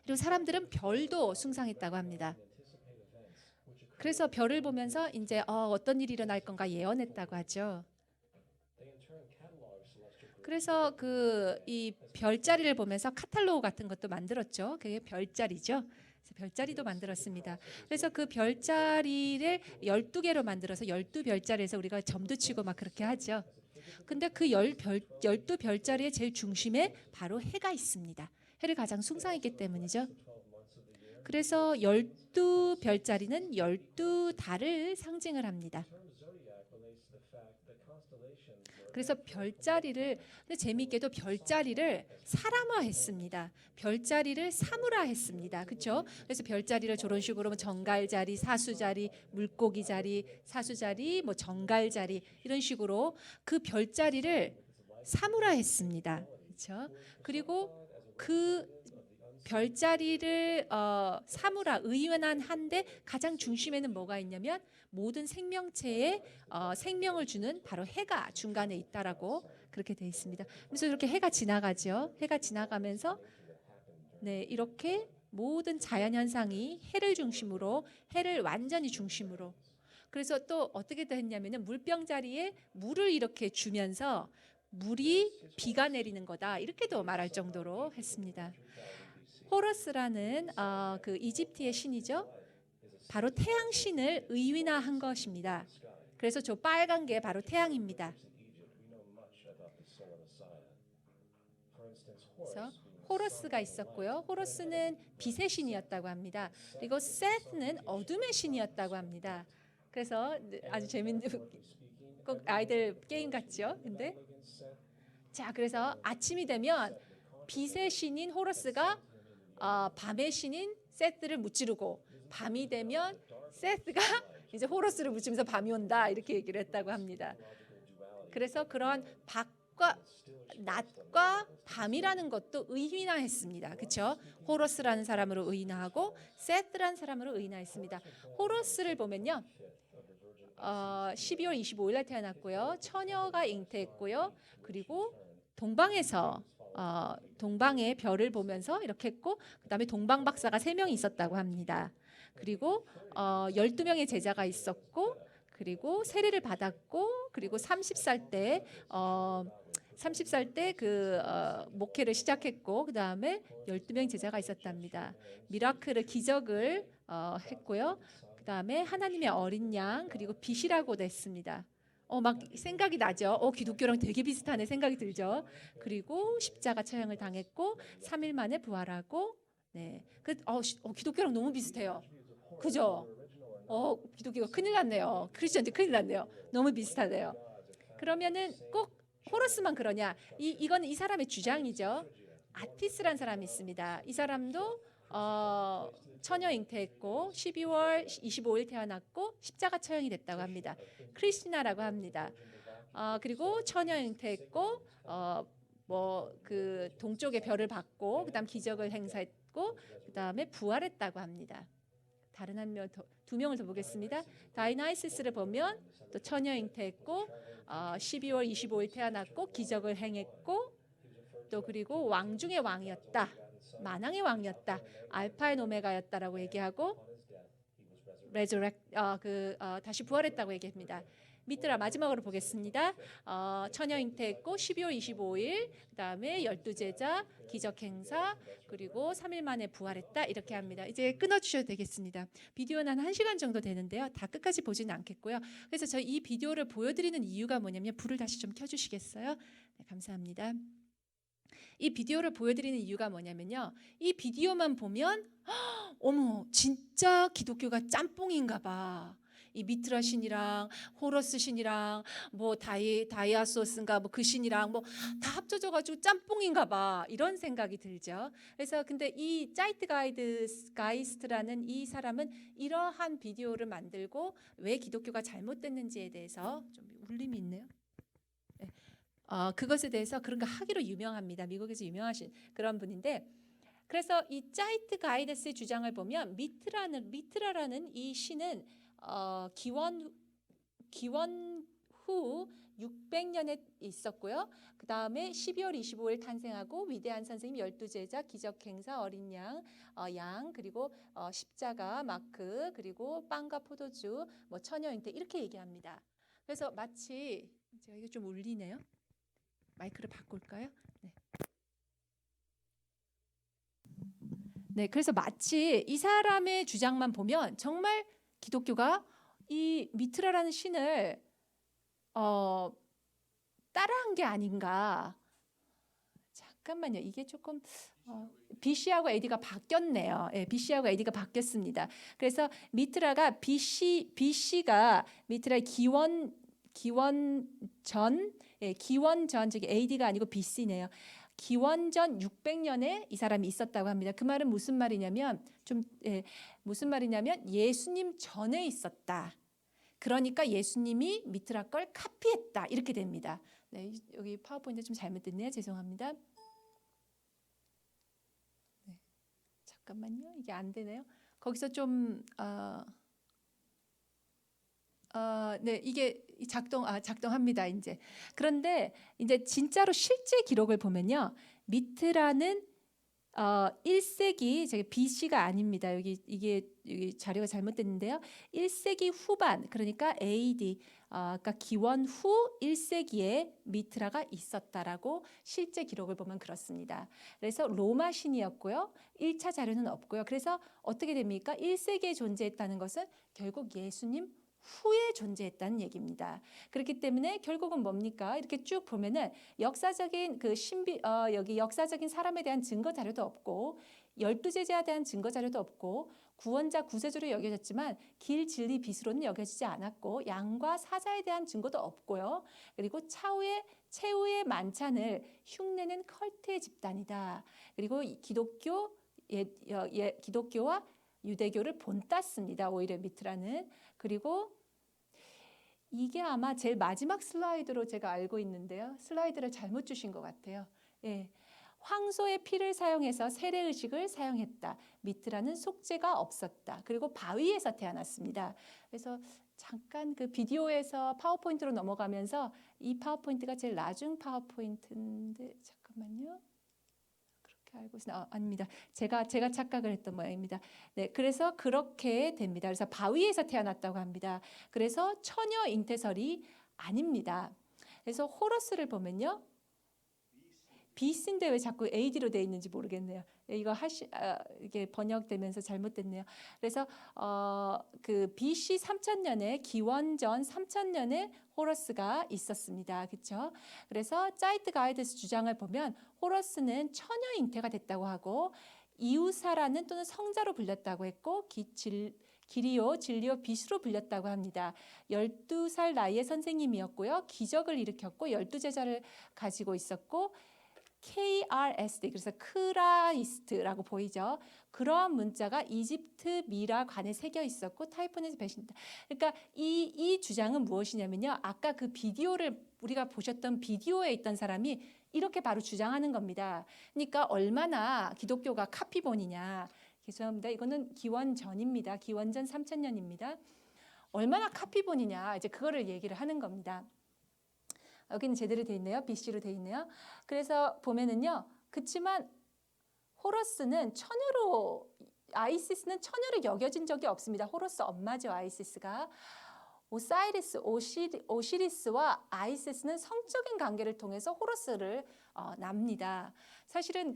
그리고 사람들은 별도 숭상했다고 합니다. 그래서 별을 보면서 이제 어떤 일이 일어날 건가 예언했다고 하죠. 그래서 이 별자리를 보면서 카탈로그 같은 것도 만들었죠. 그게 별자리죠. 별자리도 만들었습니다. 그래서 그 별자리를 12개로 만들어서 12별자리에서 우리가 점도 치고 막 그렇게 하죠. 근데 그 12별자리의 제일 중심에 바로 해가 있습니다. 해를 가장 숭상했기 때문이죠. 그래서 12별자리는 12달을 상징을 합니다. 그래서 별자리를 근데 재미있게도 별자리를 사람화했습니다. 별자리를 사물화했습니다. 그렇죠? 그래서 별자리를 저런 식으로 정갈자리, 사수자리, 물고기자리, 사수자리, 뭐 정갈자리 이런 식으로 그 별자리를 사물화했습니다. 그렇죠? 그리고 그 별자리를 사물화 의원한데 가장 중심에는 뭐가 있냐면 모든 생명체에 생명을 주는 바로 해가 중간에 있다라고 그렇게 돼 있습니다. 그래서 이렇게 해가 지나가죠. 해가 지나가면서 이렇게 모든 자연 현상이 해를 중심으로 해를 완전히 중심으로 그래서 또 어떻게 됐냐면은 물병자리에 물을 이렇게 주면서 물이 비가 내리는 거다 이렇게도 말할 정도로 했습니다. 호러스라는 그 이집트의 신이죠. 바로 태양 신을 의인화한 것입니다. 그래서 저 빨간 게 바로 태양입니다. 그래서 호러스가 있었고요. 호러스는 빛의 신이었다고 합니다. 그리고 세트는 어둠의 신이었다고 합니다. 그래서 아주 재밌는 꼭 아이들 게임 같죠? 근데 자, 그래서 아침이 되면 빛의 신인 호러스가 밤의 신인 세트를 무찌르고 밤이 되면 세트가 이제 호러스를 무찌르면서 밤이 온다 이렇게 얘기를 했다고 합니다. 그래서 그러한 낮과 밤이라는 것도 의인화했습니다. 그렇죠? 호러스라는 사람으로 의인화하고 세트라는 사람으로 의인화했습니다. 호러스를 보면요. 12월 25일 날 태어났고요. 처녀가 잉태했고요. 그리고 동방에서 동방의 별을 보면서 이렇게 했고 그다음에 동방 박사가 3명이 있었다고 합니다. 그리고 12명의 제자가 있었고 그리고 세례를 받았고 그리고 30살 때 그 목회를 시작했고 그다음에 12명 제자가 있었답니다. 미라클을 기적을 했고요. 그다음에 하나님의 어린 양 그리고 빛이라고도 했습니다. 막 생각이 나죠. 기독교랑 되게 비슷하네 생각이 들죠. 그리고 십자가 처형을 당했고 3일 만에 부활하고 네. 기독교랑 너무 비슷해요. 그죠? 기독교가 큰일 났네요. 크리스천들 큰일 났네요. 너무 비슷하네요. 그러면은 꼭 호러스만 그러냐? 이건 이 사람의 주장이죠. 아티스라는 사람이 있습니다. 이 사람도 처녀 잉태했고 12월 25일 태어났고 십자가 처형이 됐다고 합니다. 크리스티나라고 합니다. 그리고 처녀 잉태했고 뭐 그 동쪽의 별을 받고 그다음 기적을 행사했고 그다음에 부활했다고 합니다. 다른 두 명을 더 보겠습니다. 다이나이시스를 보면 또 처녀 잉태했고 12월 25일 태어났고 기적을 행했고 또 그리고 왕 중의 왕이었다. 만왕의 왕이었다. 알파의 오메가였다라고 얘기하고 다시 부활했다고 얘기합니다. 미트라 마지막으로 보겠습니다. 처녀 잉태했고 12월 25일 그다음에 12제자 기적 행사 그리고 3일 만에 부활했다 이렇게 합니다. 이제 끊어주셔도 되겠습니다. 비디오는 한 1시간 정도 되는데요. 다 끝까지 보지는 않겠고요. 그래서 저 이 비디오를 보여드리는 이유가 뭐냐면 불을 다시 좀 켜주시겠어요? 네, 감사합니다. 이 비디오를 보여드리는 이유가 뭐냐면요. 이 비디오만 보면 어머 진짜 기독교가 짬뽕인가 봐. 이 미트라 신이랑 호러스 신이랑 뭐 다이아소스인가 뭐 그 신이랑 뭐 다 합쳐져 가지고 짬뽕인가 봐. 이런 생각이 들죠. 그래서 근데 이 자이트가이스트라는 이 사람은 이러한 비디오를 만들고 왜 기독교가 잘못됐는지에 대해서 좀 울림이 있네요. 네. 그것에 대해서 그런 거 하기로 유명합니다. 미국에서 유명하신 그런 분인데 그래서 이 자이트가이스트의 주장을 보면 미트라라는 이 신은 기원 후 600년에 있었고요. 그 다음에 12월 25일 탄생하고 위대한 선생님 12제자 기적 행사 어린 양 그리고 십자가 마크 그리고 빵과 포도주 뭐 처녀 잉태 이렇게 얘기합니다. 그래서 마치 제가 이거 좀 울리네요. 마이크를 바꿀까요? 네, 그래서 마치 이 사람의 주장만 보면 정말 기독교가 이 미트라라는 신을 따라한 게 아닌가. 잠깐만요. 이게 조금 BC하고 AD가 바뀌었네요. 예, BC하고 AD가 바뀌었습니다. 그래서 미트라가 BC가 미트라의 기원전 저기 AD가 아니고 BC네요. 기원전 600년에 이 사람이 있었다고 합니다. 그 말은 무슨 말이냐면 무슨 말이냐면 예수님 전에 있었다. 그러니까 예수님이 미트라 걸 카피했다. 이렇게 됩니다. 네, 여기 파워포인트 좀 잘못됐네요. 죄송합니다. 네, 잠깐만요. 이게 안 되네요. 거기서 좀 네, 이게 작동합니다, 이제. 그런데 이제 진짜로 실제 기록을 보면요. 미트라는 1세기 저기 BC가 아닙니다. 여기 자료가 잘못됐는데요. 1세기 후반 그러니까 AD 그러니까 기원 후 1세기에 미트라가 있었다라고 실제 기록을 보면 그렇습니다. 그래서 로마 신이었고요. 1차 자료는 없고요. 그래서 어떻게 됩니까? 1세기에 존재했다는 것은 결국 예수님 후에 존재했다는 얘기입니다. 그렇기 때문에 결국은 뭡니까? 이렇게 쭉 보면은 역사적인 여기 역사적인 사람에 대한 증거 자료도 없고 12제자에 대한 증거 자료도 없고 구원자 구세주로 여겨졌지만 길 진리 빛으로는 여겨지지 않았고 양과 사자에 대한 증거도 없고요. 그리고 최후의 만찬을 흉내낸 컬트의 집단이다. 그리고 기독교와 유대교를 본땄습니다. 오히려 미트라는. 그리고 이게 아마 제일 마지막 슬라이드로 제가 알고 있는데요. 슬라이드를 잘못 주신 것 같아요. 예. 황소의 피를 사용해서 세례의식을 사용했다. 미트라는 속죄가 없었다. 그리고 바위에서 태어났습니다. 그래서 잠깐 그 비디오에서 파워포인트로 넘어가면서 이 파워포인트가 제일 나중 파워포인트인데 잠깐만요. 알고 있으나 아닙니다. 제가 착각을 했던 모양입니다. 네, 그래서 그렇게 됩니다. 그래서 바위에서 태어났다고 합니다. 그래서 처녀 잉태설이 아닙니다. 그래서 호러스를 보면요, BC인데 왜 자꾸 AD로 돼 있는지 모르겠네요. 이거 이게 번역되면서 잘못됐네요. 그래서 그 BC 3000년에 기원전 3000년에 호러스가 있었습니다. 그렇죠? 그래서 짜이트가이드스 주장을 보면 호러스는 처녀 잉태가 됐다고 하고 이우사라는 또는 성자로 불렸다고 했고 기리오, 진리오, 빛으로 불렸다고 합니다. 12살 나이의 선생님이었고요. 기적을 일으켰고 12제자를 가지고 있었고 KRSD 그래서 크라이스트라고 보이죠. 그러한 문자가 이집트 미라 관에 새겨 있었고 타이폰에서 배신다. 그러니까 이 주장은 무엇이냐면요. 아까 그 비디오를 우리가 보셨던 비디오에 있던 사람이 이렇게 바로 주장하는 겁니다. 그러니까 얼마나 기독교가 카피본이냐. 죄송합니다. 이거는 기원전입니다. 기원전 3000년입니다. 얼마나 카피본이냐. 이제 그거를 얘기를 하는 겁니다. 여기는 제대로 돼 있네요. BC로 돼 있네요. 그래서 보면은요. 그렇지만 호러스는 아이시스는 처녀로 여겨진 적이 없습니다. 호러스 엄마죠. 아이시스가. 오시리스와 아이시스는 성적인 관계를 통해서 호러스를 납니다. 사실은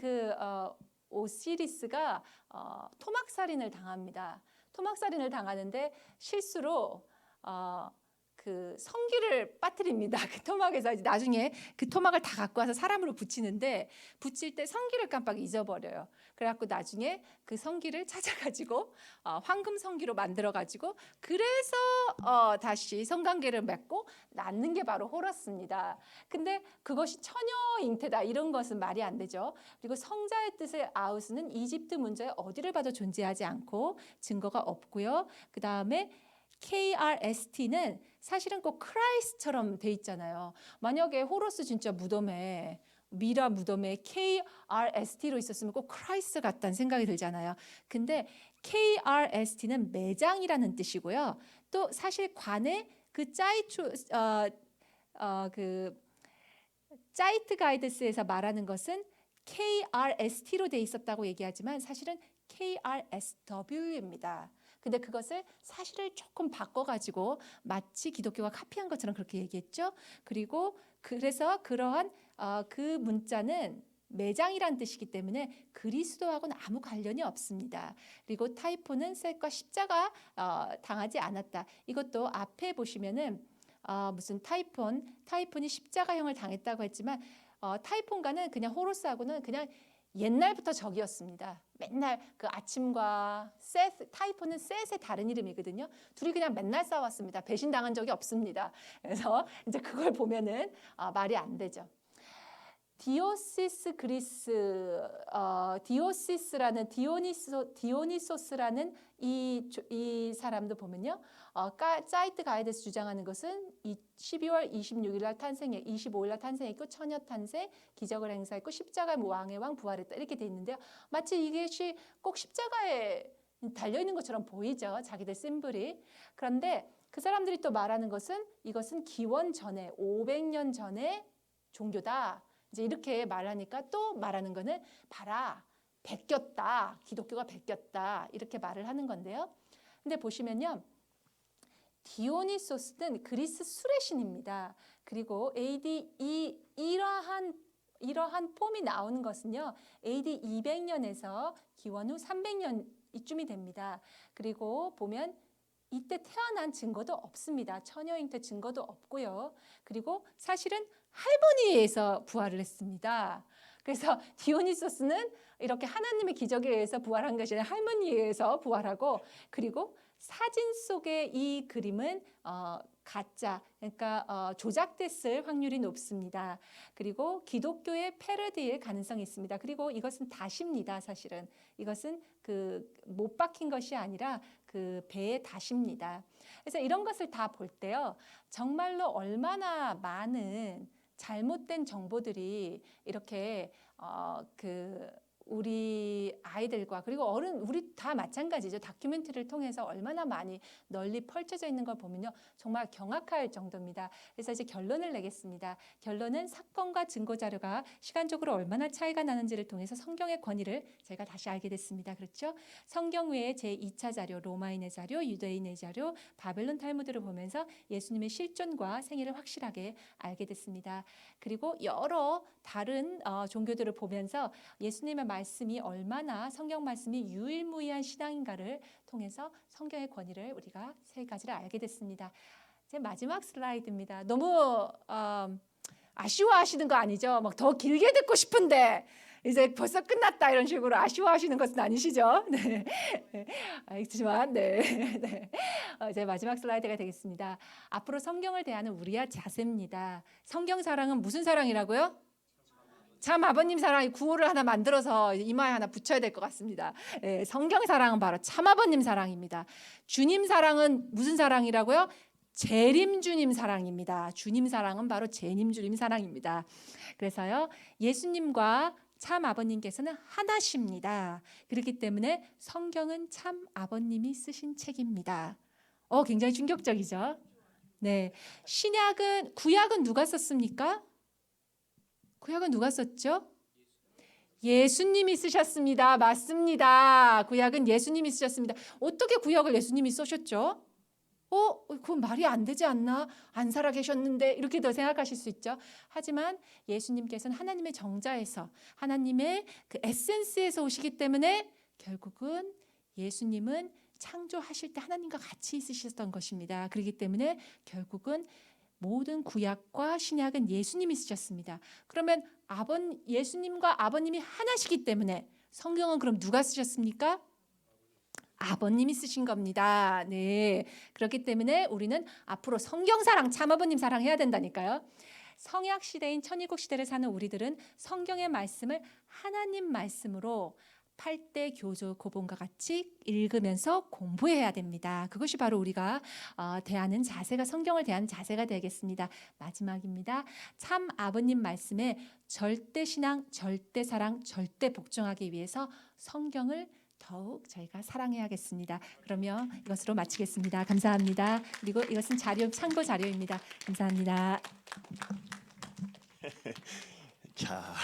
오시리스가 토막살인을 당합니다. 토막살인을 당하는데 실수로 그 성기를 빠뜨립니다. 그 토막에서 나중에 그 토막을 다 갖고 와서 사람으로 붙이는데 붙일 때 성기를 깜빡 잊어버려요. 그래갖고 나중에 그 성기를 찾아가지고 황금 성기로 만들어가지고 그래서 다시 성관계를 맺고 낳는 게 바로 호러스입니다. 근데 그것이 처녀 잉태다 이런 것은 말이 안 되죠. 그리고 성자의 뜻의 아우스는 이집트 문자에 어디를 봐도 존재하지 않고 증거가 없고요. 그 다음에 KRST는 사실은 꼭 크라이스트처럼 돼 있잖아요. 만약에 호러스 진짜 무덤에 미라 무덤에 KRST로 있었으면 꼭 크라이스트 같다는 생각이 들잖아요. 근데 KRST는 매장이라는 뜻이고요. 또 사실 관에 그 짜이트 가이드스에서 말하는 것은 KRST로 돼 있었다고 얘기하지만 사실은 KRSW입니다. 근데 그것을 사실을 조금 바꿔가지고 마치 기독교가 카피한 것처럼 그렇게 얘기했죠. 그리고 그래서 그러한 그 문자는 매장이란 뜻이기 때문에 그리스도하고는 아무 관련이 없습니다. 그리고 타이폰은 셋과 십자가 당하지 않았다. 이것도 앞에 보시면은 무슨 타이폰이 십자가형을 당했다고 했지만 타이폰과는 그냥 호러스하고는 그냥 옛날부터 적이었습니다. 맨날 그 아침과 타이폰은 셋의 다른 이름이거든요. 둘이 그냥 맨날 싸웠습니다. 배신당한 적이 없습니다. 그래서 이제 그걸 보면은 말이 안 되죠. 디오니소스라는 이 사람도 보면요. 짜이트 가이드에서 주장하는 것은 12월 26일 날 25일 날 탄생했고 처녀 탄생, 기적을 행사했고 십자가 왕의 왕 부활했다 이렇게 돼 있는데요. 마치 이것이 꼭 십자가에 달려 있는 것처럼 보이죠. 자기들 심볼이. 그런데 그 사람들이 또 말하는 것은 이것은 기원 전에 500년 전의 종교다. 이제 이렇게 말하니까 또 말하는 거는 봐라. 베꼈다. 기독교가 베꼈다. 이렇게 말을 하는 건데요. 근데 보시면요. 디오니소스는 그리스 술의 신입니다. 그리고 AD 이러한 폼이 나오는 것은요. AD 200년에서 기원 후 300년 이쯤이 됩니다. 그리고 보면 이때 태어난 증거도 없습니다. 처녀 잉태 증거도 없고요. 그리고 사실은 할머니에서 부활을 했습니다. 그래서 디오니소스는 이렇게 하나님의 기적에 의해서 부활한 것이 아니라 할머니에 의해서 부활하고, 그리고 사진 속의 이 그림은 가짜, 그러니까 조작됐을 확률이 높습니다. 그리고 기독교의 패러디일 가능성이 있습니다. 그리고 이것은 다시입니다. 사실은 이것은 그 못 박힌 것이 아니라 그 배의 다시입니다. 그래서 이런 것을 다 볼 때요, 정말로 얼마나 많은 잘못된 정보들이 이렇게 우리 아이들과, 그리고 어른, 우리 다 마찬가지죠. 다큐멘터리를 통해서 얼마나 많이 널리 펼쳐져 있는 걸 보면요, 정말 경악할 정도입니다. 그래서 이제 결론을 내겠습니다. 결론은 사건과 증거 자료가 시간적으로 얼마나 차이가 나는지를 통해서 성경의 권위를 제가 다시 알게 됐습니다. 그렇죠? 성경 외에 제2차 자료, 로마인의 자료, 유대인의 자료, 바벨론 탈무드를 보면서 예수님의 실존과 생애를 확실하게 알게 됐습니다. 그리고 여러 다른 종교들을 보면서 예수님의 말씀이 얼마나, 성경 말씀이 유일무이한 신앙인가를 통해서 성경의 권위를 우리가 세 가지를 알게 됐습니다. 제 마지막 슬라이드입니다. 너무 아쉬워하시는 거 아니죠? 막 더 길게 듣고 싶은데 이제 벌써 끝났다 이런 식으로 아쉬워하시는 것은 아니시죠? 네, 알겠지만 네. 제 마지막 슬라이드가 되겠습니다. 앞으로 성경을 대하는 우리의 자세입니다. 성경 사랑은 무슨 사랑이라고요? 참 아버님 사랑이 구호를 하나 만들어서 이마에 하나 붙여야 될 것 같습니다. 성경 사랑은 바로 참 아버님 사랑입니다. 주님 사랑은 무슨 사랑이라고요? 재림 주님 사랑입니다. 주님 사랑은 바로 재림 주님 사랑입니다. 그래서요, 예수님과 참 아버님께서는 하나십니다. 그렇기 때문에 성경은 참 아버님이 쓰신 책입니다. 굉장히 충격적이죠. 네, 구약은 누가 썼습니까? 구약은 누가 썼죠? 예수님이 쓰셨습니다. 맞습니다. 구약은 예수님이 쓰셨습니다. 어떻게 구약을 예수님이 쓰셨죠? 그건 말이 안 되지 않나? 안 살아 계셨는데 이렇게 더 생각하실 수 있죠. 하지만 예수님께서는 하나님의 정자에서, 하나님의 그 에센스에서 오시기 때문에 결국은 예수님은 창조하실 때 하나님과 같이 있으셨던 것입니다. 그렇기 때문에 결국은 모든 구약과 신약은 예수님이 쓰셨습니다. 그러면 예수님과 아버님이 하나시기 때문에 성경은 그럼 누가 쓰셨습니까? 아버님이 쓰신 겁니다. 네, 그렇기 때문에 우리는 앞으로 성경 사랑, 참 아버님 사랑해야 된다니까요. 성약 시대인 천일국 시대를 사는 우리들은 성경의 말씀을 하나님 말씀으로 8대 교조 고본과 같이 읽으면서 공부해야 됩니다. 그것이 바로 우리가 대하는 자세가, 성경을 대하는 자세가 되겠습니다. 마지막입니다. 참 아버님 말씀에 절대 신앙, 절대 사랑, 절대 복종하기 위해서 성경을 더욱 저희가 사랑해야겠습니다. 그러면 이것으로 마치겠습니다. 감사합니다. 그리고 이것은 참고 자료입니다. 감사합니다. 자,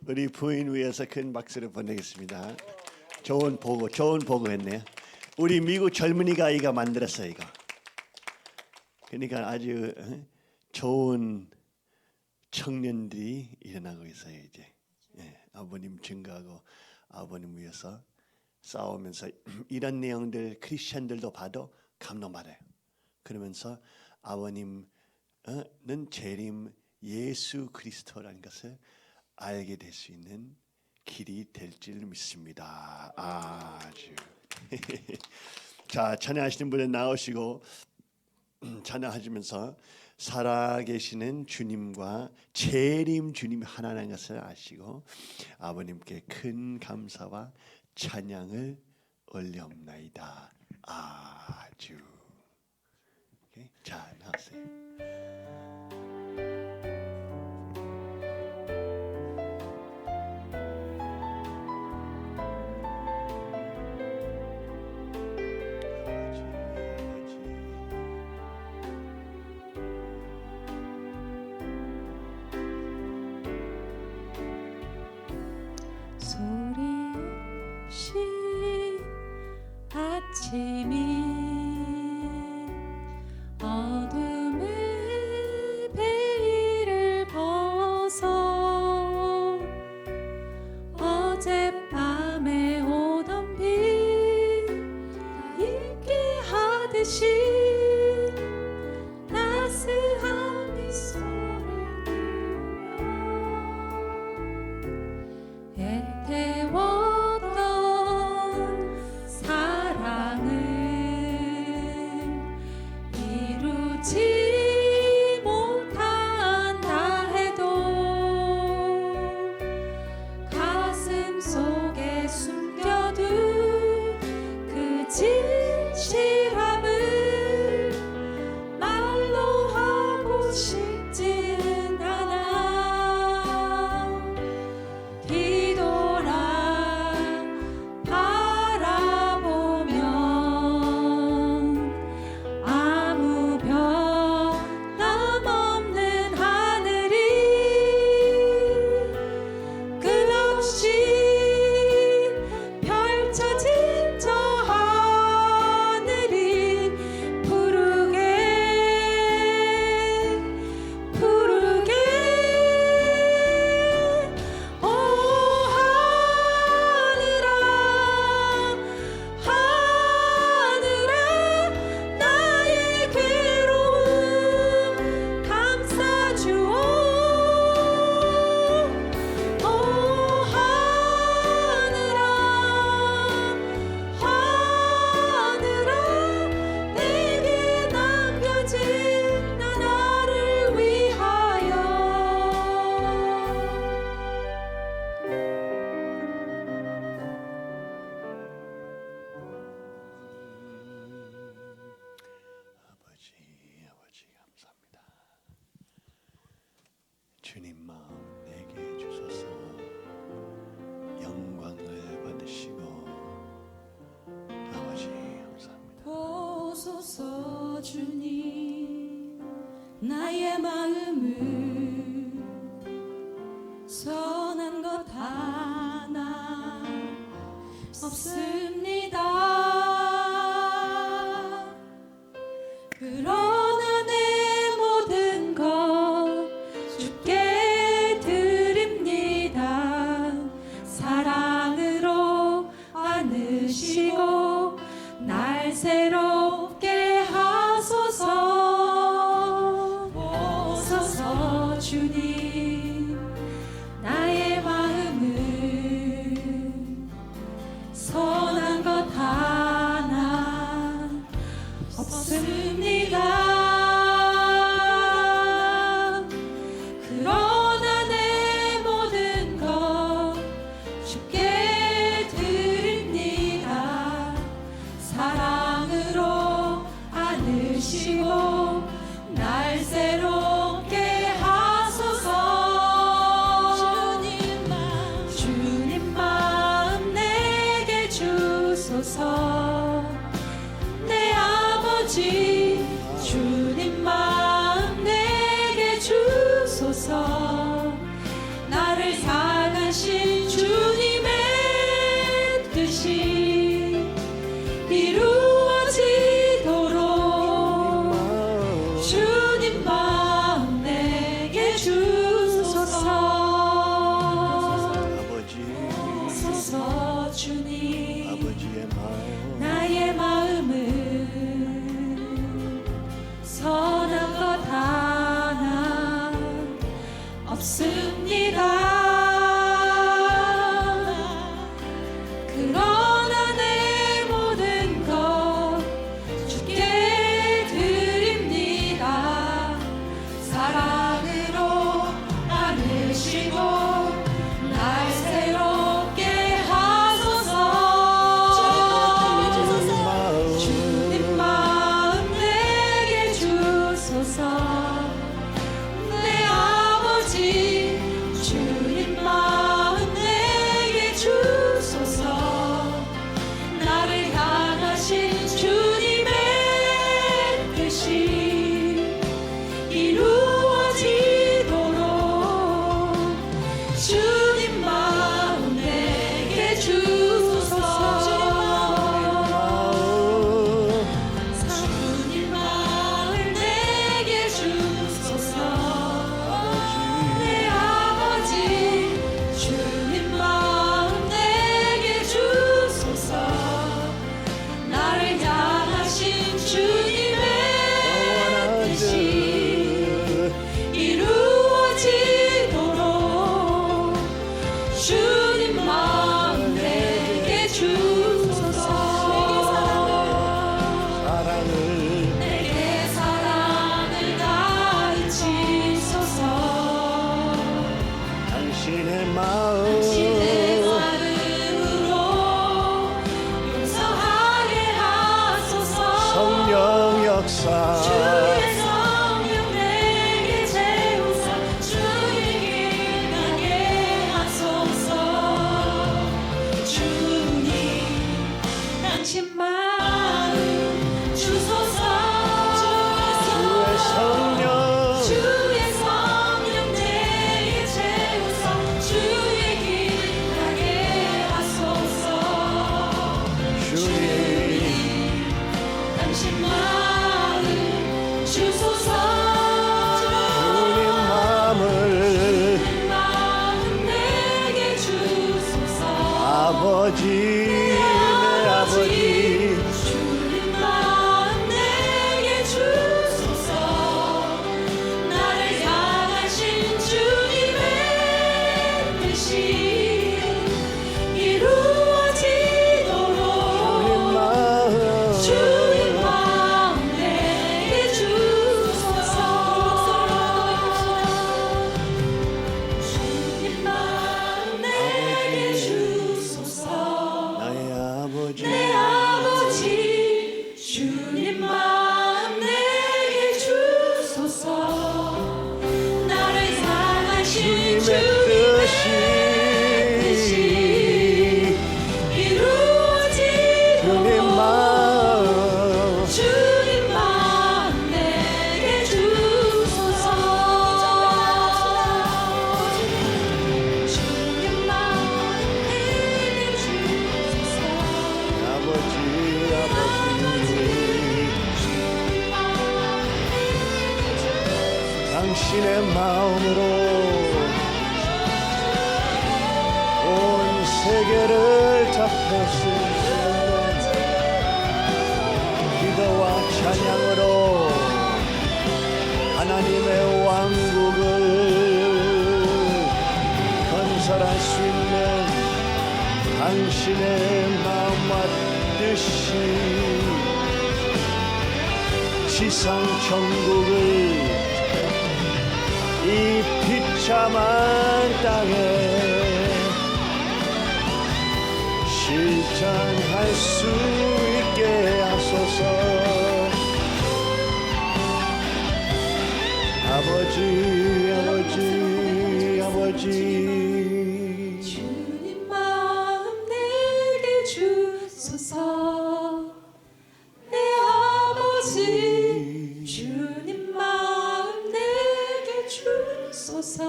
우리 부인 위해서 큰 박수를 보내겠습니다. 좋은 보고했네요. 우리 미국 젊은이가 이거 만들었어요. 이거. 그러니까 아주 좋은 청년들이 일어나고 있어요. 이제 아버님 증거하고 아버님 위해서 싸우면서 이런 내용들 크리스천들도 봐도 감동받아요. 그러면서 아버님은 재림 예수 그리스도라는 것을 알게 될 수 있는 길이 될 줄 믿습니다. 아주. 자, 찬양하시는 분들 나오시고 찬양하시면서 살아계시는 주님과 재림 주님 하나라는 것을 아시고 아버님께 큰 감사와 찬양을 올려옵나이다. 아주. 오케이? 자, 나오세요. 소리 어젯밤에 오던 비 잊게 하듯이 따스한 미소를 띠며 애태웠던 사랑을 이루지 못한다 해도 가슴 속에 숨겨둔 그 진실함을 말로 하고 싶지는 않아. 뒤돌아 바라보면 아무 변함없는 하늘이 끝없이 펼쳐진 저 하늘이 푸르게 푸르게 오 하늘아 하늘아 나의 괴로움 감싸주오 오 하늘아 하늘아 내게 남겨진 나를 위하여 아버지 감사합니다. 주님 마음 내게 주소서. 영광을 받으시고 아버지 감사합니다. 보소서 주님 나의 마음을 선한 것 하나 없습니다. 그러나 내 모든 것 주께 드립니다. 사랑으로 안으시고 날 새롭게 하소서. 보소서 주님 나의 마음을 선한 것 하나 없습니다. 그러나 내 모든 것 주께 드립니다. 사랑으로 안으시고 날 새롭게 하소서. 주님 마음 내게 주소서. 내 아버지 주님 마음 내게 주소서. 나를 향하신 주님의 아버지 내 아버지 주님 마음 내게 주소서 나를 향하신 주님의 뜻이 이루어지도록 주님 마음 내게 주소서 주님 마음 내게 주소서 나의 아버지 내 아버지 주님 마음 내게 주소서 나를 향하신 주님의 뜻이 이루어지도록 주님 마음 주님 마음 내게 주소서 주님 마음 내게 주소서 아버지 당신의 마음으로 온 세계를 잡혔으니 기도와 찬양으로 하나님의 왕국을 건설할 수 있는 당신의 마음과 뜻이 지상 천국을 이 비참한 땅에 실천할 수 있게 하소서. 아버지 아버지 아버지 주님 마음 내게 주소서 내 아버지 주님 마음 내게 주소서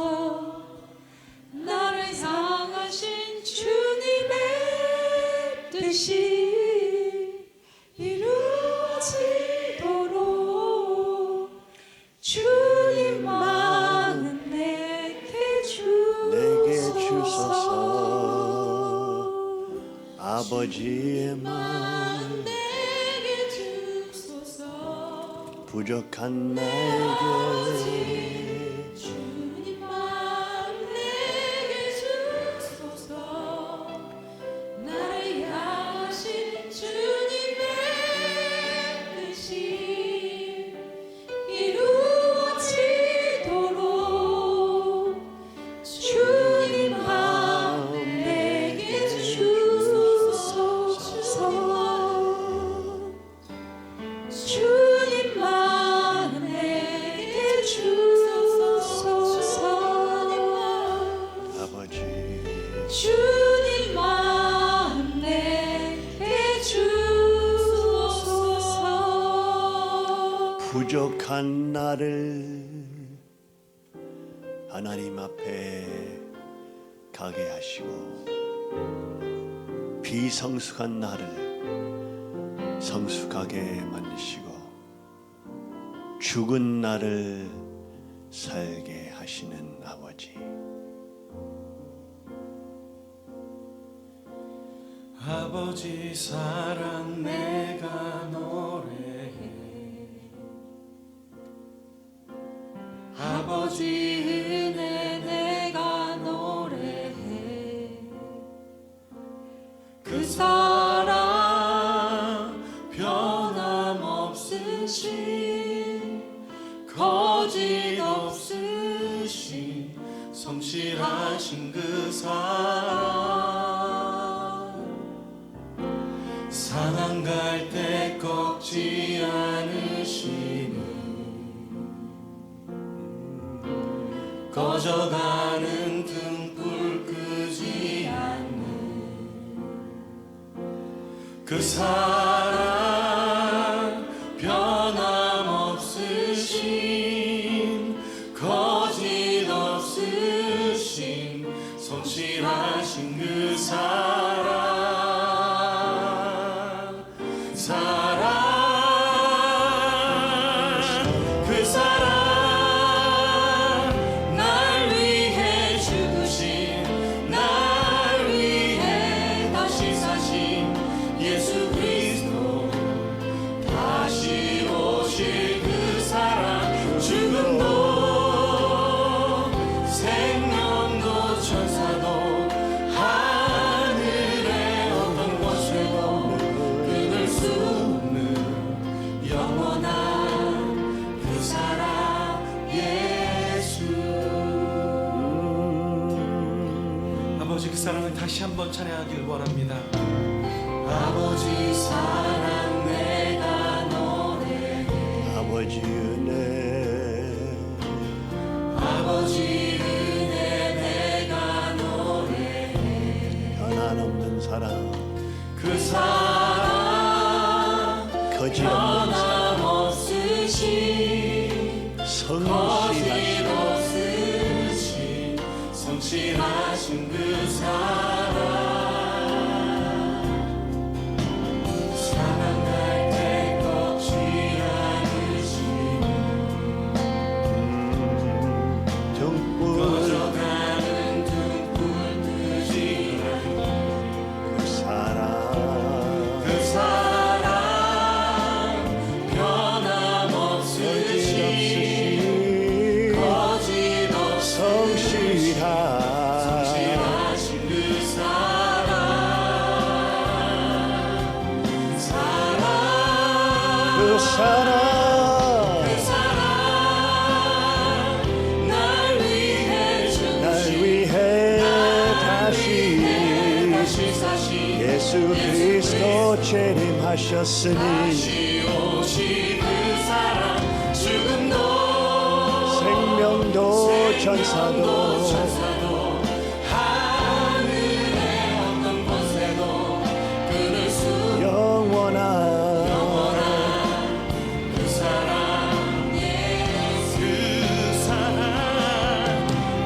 나를 향하신 주님의 뜻이 이루어지도록 주님 마음 내게 주소서. 아버지의 마음 내게 주소서 부족한 나에게 주님 마음 내게 주소서 나를 향하신 주님의 뜻이 이루어지도록 주님 마음 내게 주소서 주님 마음 내게 주소서 아버지 주님 마음 내게 주소서 부족한 나를 하나님 앞에 가게 하시고 비성숙한 나를 성숙하게 만드시고 죽은 나를 살게 하시는 아버지. 아버지 사랑 내가 노래해 아버지 은혜 내가 노래해 그 사랑 변함없으신 거짓 없으신 성실하신 그 사랑 상한 갈 때 꺾지 않으시는 꺼져가는 등불 끄지 않는 그 사랑 변함없으신 거짓 없으신 성실하신 그 사랑 그 사랑 날 위해 죽으신 날 위해 다시 한번 찬양하길 원합니다. 아버지 사랑 내가 노래해 아버지 은혜 아버지 은혜 내가 노래해 변함없는 사랑 그 사랑 거짓없는 사랑 없으신 성실하신 성실하신 그 사랑 사랑할 때 꺾지 않으신 등불 꺼져가는 등불 끄지 그 사랑 그 사랑 변함없으신 거짓없이 성실하신 그 사랑 그 사랑 날 위해 날 위해 다시 사신 예수 그리스도 재림하셨으니 다시 오신 그 사랑 죽음도 생명도 전사도 하늘의 어떤 곳에도 끊을 수 영원한 그 사랑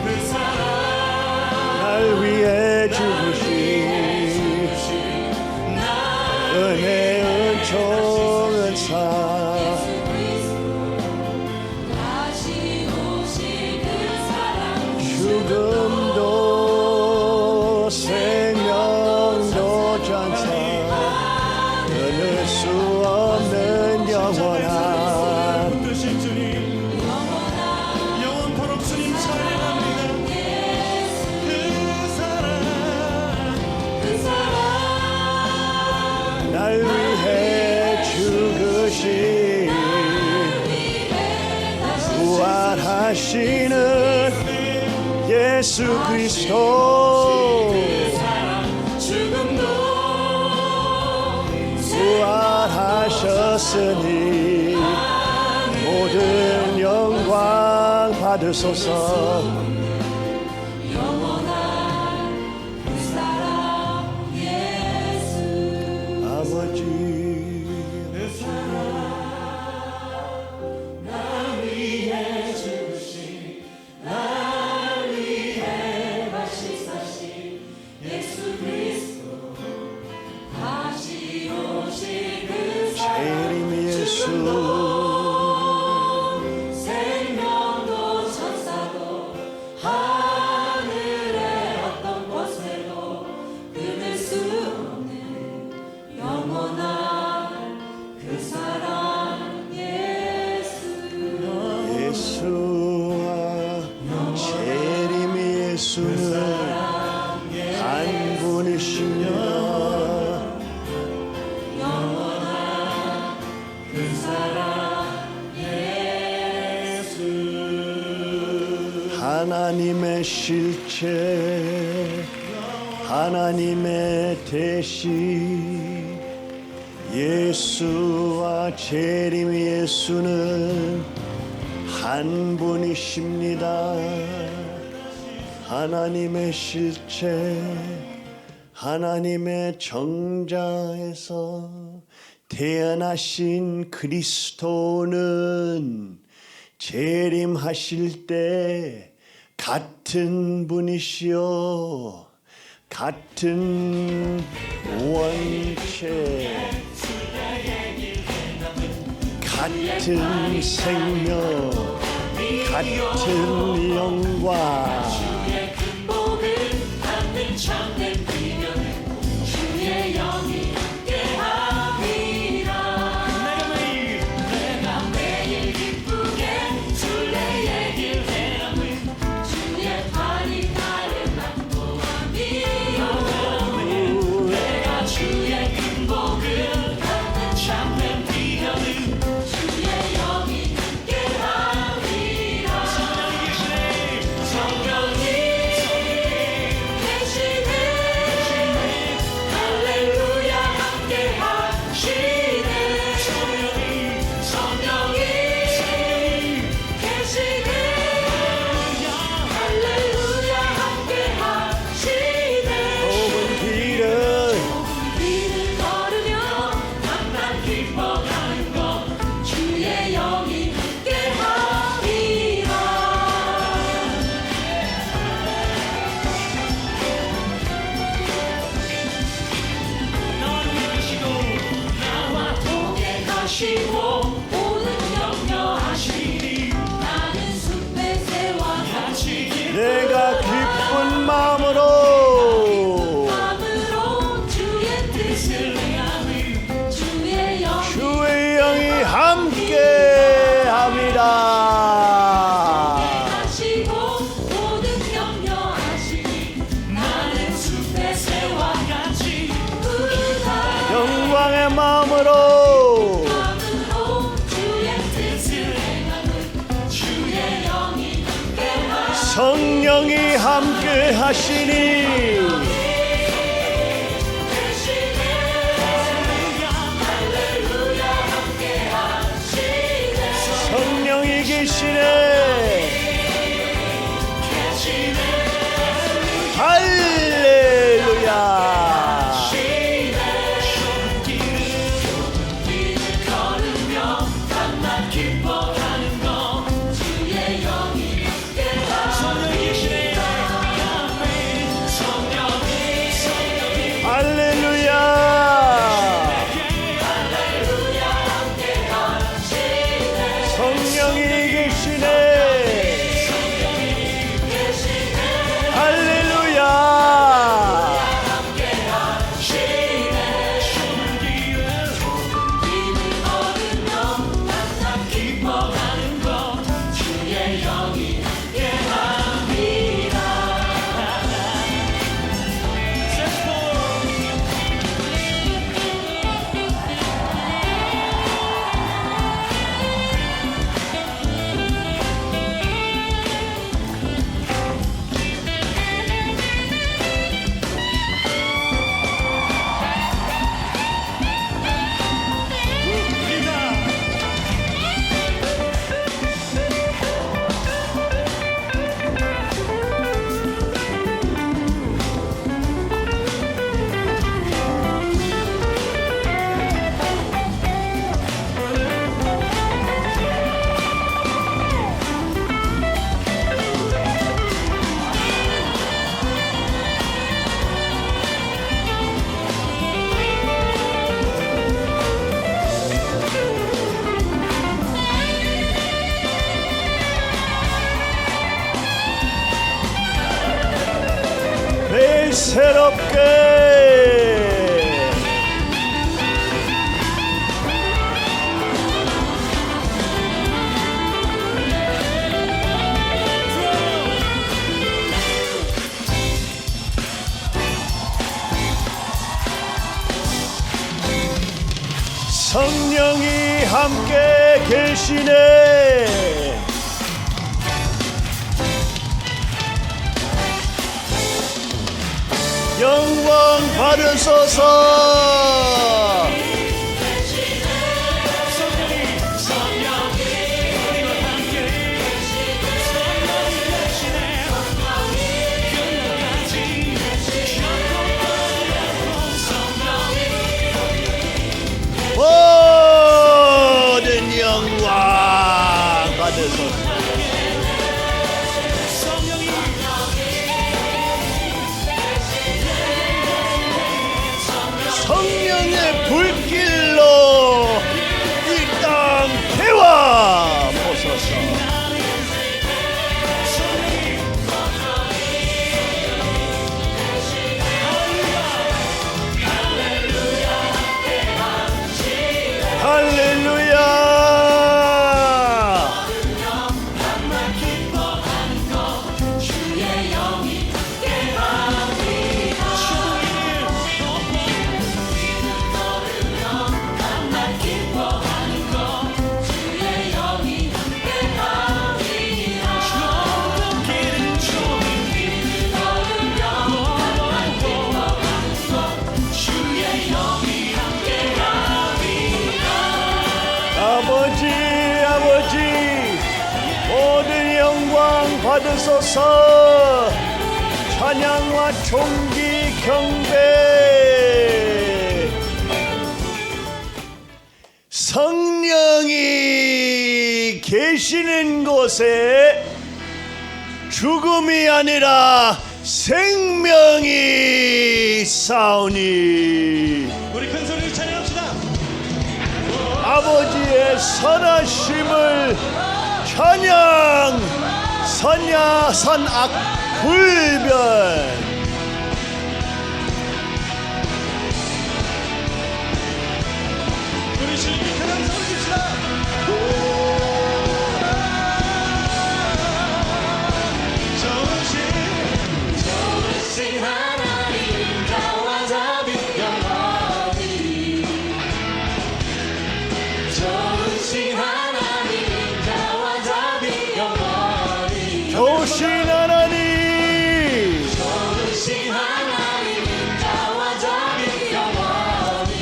그 사랑 날 위해 죽으신 은혜의 은총은 사 다시 오신 그 사랑 죽음도 생명도 전사 끊을 수 없는 영원한 되신 주님 영원토록 주님 찬양합니다. 그 사랑 날 위해 죽으신 부활하시는 예수 그리스도 죽음도 부활하셨으니 모든 영광 받으소서 아버지 재림 예수 생명도 천사도 하늘의 어떤 곳에도 끊을 수 없는 영원한 그 사랑 예수 예수와 재림 예수는 한 분이십니다 하나님의 실체 하나님의 대신 예수와 재림 예수는 한 분이십니다 하나님의 실체 하나님의 정자에서 태어나신 그리스도는 재림하실 때 같은 분이시요 같은 원체 같은 생명 같은 영광 성령이 계시네 하시고 모든 격려하시니 나는 숲의 새와 같이 내가 기쁜 마음으로 주의 뜻을 행하는 주의 영 주의 영이 함께 합니다. 하시고 모든 격려하시니 나는 숲의 새와 같이 부르다 영광의 마음으로 주의 뜻을 행하는 주의 영이 함께하시니 성령이 함께 하시니 할렐루야 함께하시네 성령이 계시네. 할렐루야. 걸으며 밤낮 기뻐하는 것 주의 영이 할렐루야. 성령이 계시네. 할렐루야. 기뻐하는 것 주의 영이 함께합니다. 매일 새롭게 성령이 함께 계시네. 영광 받으소서. 모든 영광 받으소서. 성령의 불길로 이 땅 태워 보소서. 할렐루야. 주의 영이 함께합니다. 밤낮 기뻐하는 것 주의 영이 함께합니다. 걸으며 밤낮 기뻐하는 것 주의 영이 함께합니다. 아버지 아버지 모든 영광 받으소서. 찬양과 존귀 경배. 성령이 계시는 곳에 죽음이 아니라 생명이 싸우니. 우리 큰 소리로 찬양합시다. 아버지의 선하심을 찬양 선야 선악 불변 우리 주님께 큰 감사를 줍시다. 좋으신 하나님 자와 자비 영원히 좋으신 하나님 자와 자비 영원히 좋으신 하나님 좋으신 하나님 자와 자비 영원히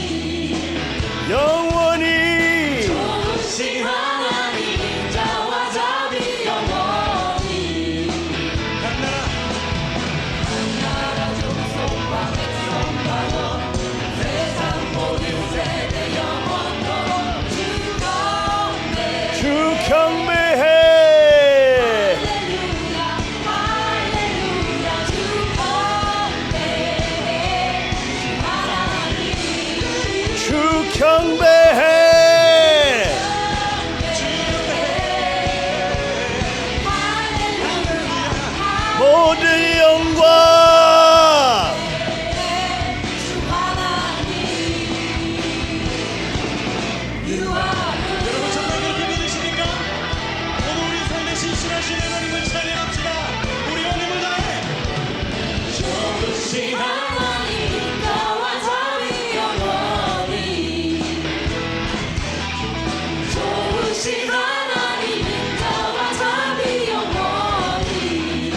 영원히 좋으신 하나님 자와 자비 영원히 나라 족속과 백성과 세상 모든 세대 영원토록 주 경배해 할렐루야 주 경배해 모든 영광 여러분 정말 그렇게 믿으십니까? 오늘 우리 삶에 신실하신 하나님을 찬양합시다. 우리 힘을 다해. 좋으신 하나님 자와 자비 영원히 좋으신 하나님 자와 자비 영원히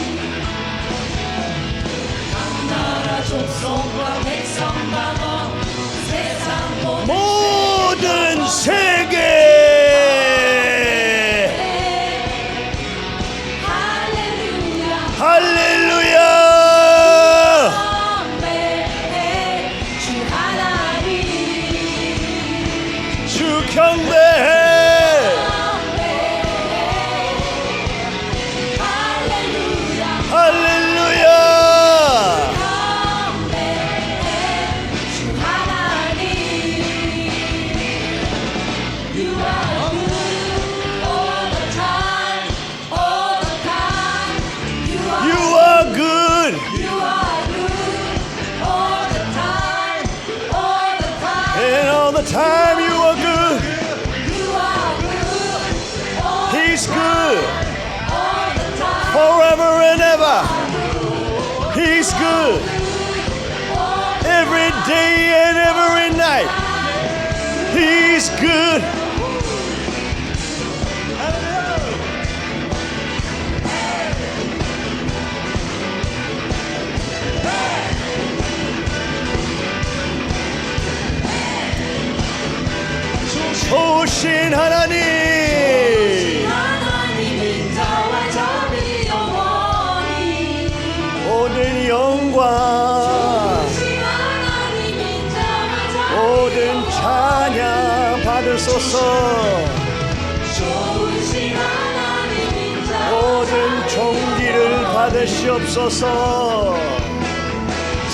각 나라 족속과 백성 방언 세상 모든 세계 할렐루야 할렐루야 경배해 주 하나님 주 경배해 할렐루야 할렐루야 주 하나님 You are good all the time all the time You are good You are good all the time all the time and all the time you are good You are good all He's good the time forever and ever He's good every day and every night He's good 좋으신 하나님 하나님 자와 자비 영원히 모든 영광 하나님 자와 자비 모든 찬양 받으소서 좋으신 하나님 자와 모든 존귀를 받으시옵소서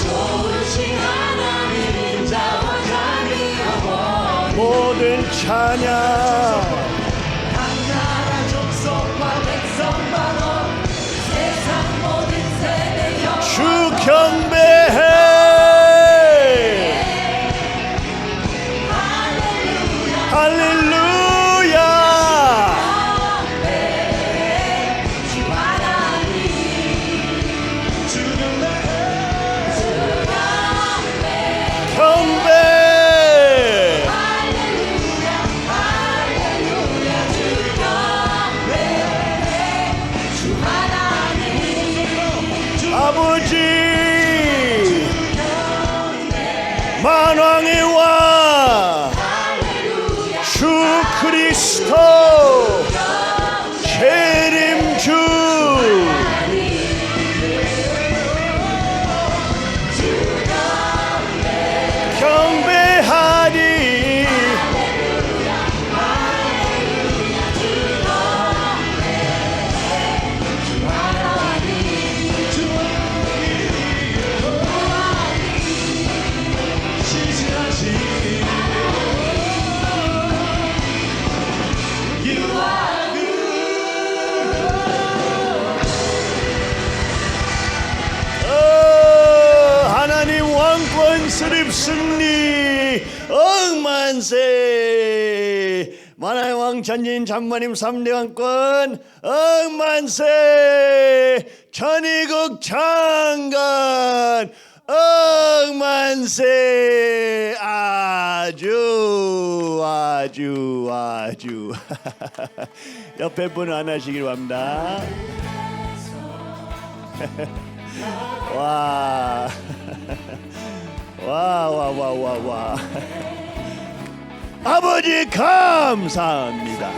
좋으신 하나님 자와 자비 영원히 모든 찬양 각 나라 족속과 백성 방언 세상 모든 세대 영원 주 경배해 할렐루야 주 하나님 경배 아버지 만왕의 왕 주 그리스도 재림주 경배하리 승리 억만세. 만화의 왕 전진 장모님 3대 왕권 억만세. 전이국 장관 억만세. 아주 옆에 분은 안 하시길 바랍니다. 와. 아버지 감사합니다.